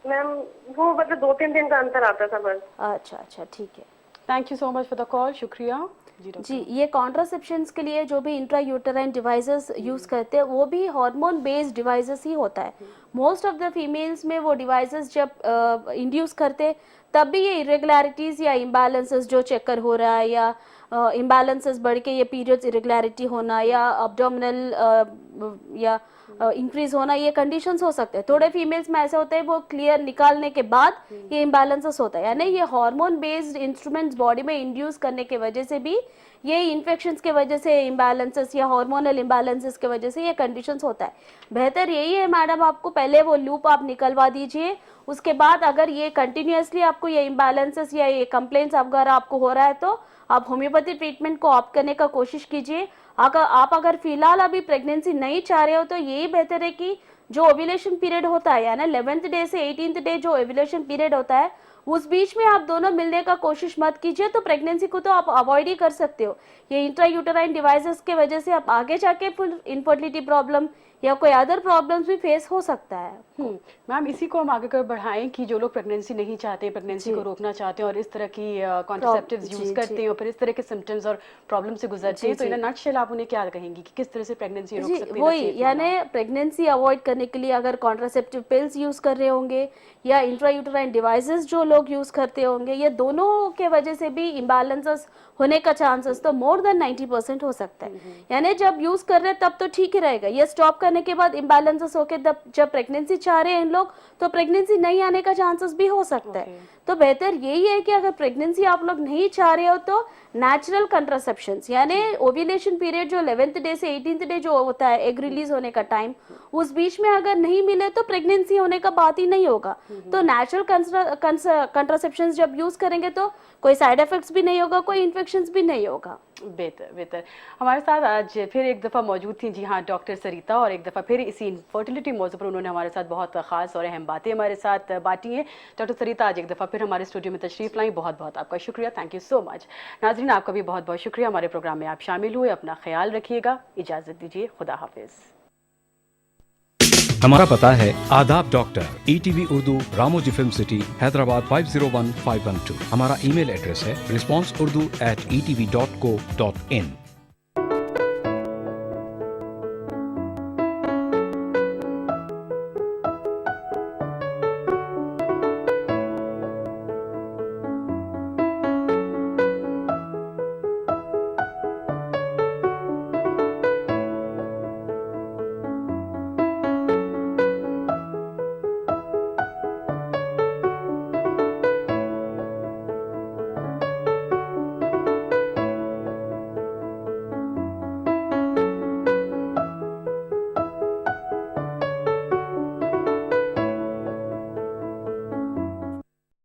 मैम, वो मतलब 2-3 दिन का अंतर आता था बस। अच्छा अच्छा, ठीक है। Thank you so much for the call, शुक्रिया। जी, ये कॉन्ट्रासेप्शंस के लिए जो भी इंट्रा यूटेराइन डिवाइसेस यूज़ करते हैं वो भी हार्मोन बेस्ड डिवाइसेस ही होता है। मोस्ट ऑफ द फीमेल्स में वो डिवाइसेस जब इंड्यूस करते तब भी ये इरेगुलरिटीज़ या इम्बैलेंसेस जो चक्कर हो रहा है या इम्बैलेंसेस बढ़ के ये पीरियड्स इरेगुलरिटी होना या अब्डोमिनल या इंक्रीज होना, ये कंडीशंस हो सकते हैं। थोड़े फीमेल्स में ऐसे होते हैं वो क्लियर निकालने के बाद ये इम्बैलेंसेस होता है, यानी ये हार्मोन बेस्ड इंस्ट्रूमेंट्स बॉडी में इंड्यूस करने के वजह से भी, ये इन्फेक्शंस के वजह से इम्बैलेंसेस या हार्मोनल इम्बैलेंसेस के वजह से ये कंडीशंस होता है। बेहतर यही है मैडम, आपको पहले वो लूप आप निकलवा दीजिए, उसके बाद अगर ये कंटिन्यूसली आपको ये इम्बैलेंसेस या ये कंप्लेंट्स अगर आपको हो रहा है तो आप होम्योपैथी ट्रीटमेंट को ऑप्ट करने का कोशिश कीजिए। अगर फिलहाल अभी प्रेगनेंसी नहीं चाह रहे हो तो यही बेहतर है कि जो ओव्यूलेशन पीरियड होता है, यानी 11th डे से 18th डे जो ओव्यूलेशन पीरियड होता है, उस बीच में आप दोनों मिलने का कोशिश मत कीजिए, तो प्रेगनेंसी को तो आप अवॉइड ही कर सकते हो। ये इंट्रायूटेराइन डिवाइसेस के वजह से आप आगे जाके फुल इनफर्टिलिटी प्रॉब्लम या कोई अदर प्रॉब्लम्स भी फेस हो सकता है। मैम इसी को हम आगे कर बढ़ाएं कि जो लोग प्रेगनेंसी नहीं चाहते, प्रेगनेंसी को रोकना चाहते हैं और इस तरह की कॉन्ट्रासेप्टिव्स यूज करते हैं और फिर इस तरह के सिम्टम्स और प्रॉब्लम से गुजरते हैं, तो इन नटशेल आप उन्हें क्या कहेंगी कि किस तरह से प्रेगनेंसी रोक सकते हैं? वही, यानी प्रेगनेंसी अवॉइड करने के लिए अगर कॉन्ट्रासेप्टिव पिल्स यूज कर रहे होंगे या इंट्रायूटेराइन डिवाइसेस जो लोग यूज करते होंगे, ये दोनों के वजह से भी इम्बैलेंसेस होने का चांसेस तो मोर देन 90% हो सकता है। यानी जब यूज कर रहे हैं तब तो ठीक ही रहेगा, ये स्टॉप करने के बाद इम्बैलेंसेस होके जब प्रेगनेंसी चाह रहे हैं इन लोग तो प्रेगनेंसी नहीं आने का चांसेस भी हो सकता है। तो बेहतर यही है कि अगर प्रेगनेंसी आप लोग नहीं चाह रहे हो तो नेचुरल कंट्रासेप्शंस, यानी ओव्यूलेशन पीरियड जो 11th डे से 18th डे जो होता है एग रिलीज होने का टाइम, उस बीच में अगर नहीं मिले तो प्रेगनेंसी होने का बात ही नहीं होगा। तो नेचुरल कंट्रासेप्शंस जब यूज करेंगे तो कोई साइड इफेक्ट्स भी नहीं होगा, कोई इन्फेक्शंस भी नहीं होगा। बेहतर। हमारे साथ आज फिर एक दफ़ा मौजूद थी, जी हाँ, डॉक्टर सरिता, और एक दफ़ा फिर इसी इनफर्टिलिटी मौजू पर उन्होंने हमारे साथ बहुत ख़ास और अहम बातें हमारे साथ बांटी हैं। डॉक्टर सरिता आज एक दफ़ा फिर हमारे स्टूडियो में तशरीफ़ लाई, बहुत बहुत आपका शुक्रिया, थैंक यू सो मच। नाज़रीन, आपका भी बहुत बहुत शुक्रिया, हमारे प्रोग्राम में आप शामिल हुए। अपना ख्याल रखिएगा, इजाज़त दीजिए, खुदा हाफिज़। हमारा पता है आदाब doctor, ETV Urdu, Ramoji film city, Hyderabad 501512। हमारा ईमेल एड्रेस है responseurdu@etv.co.in।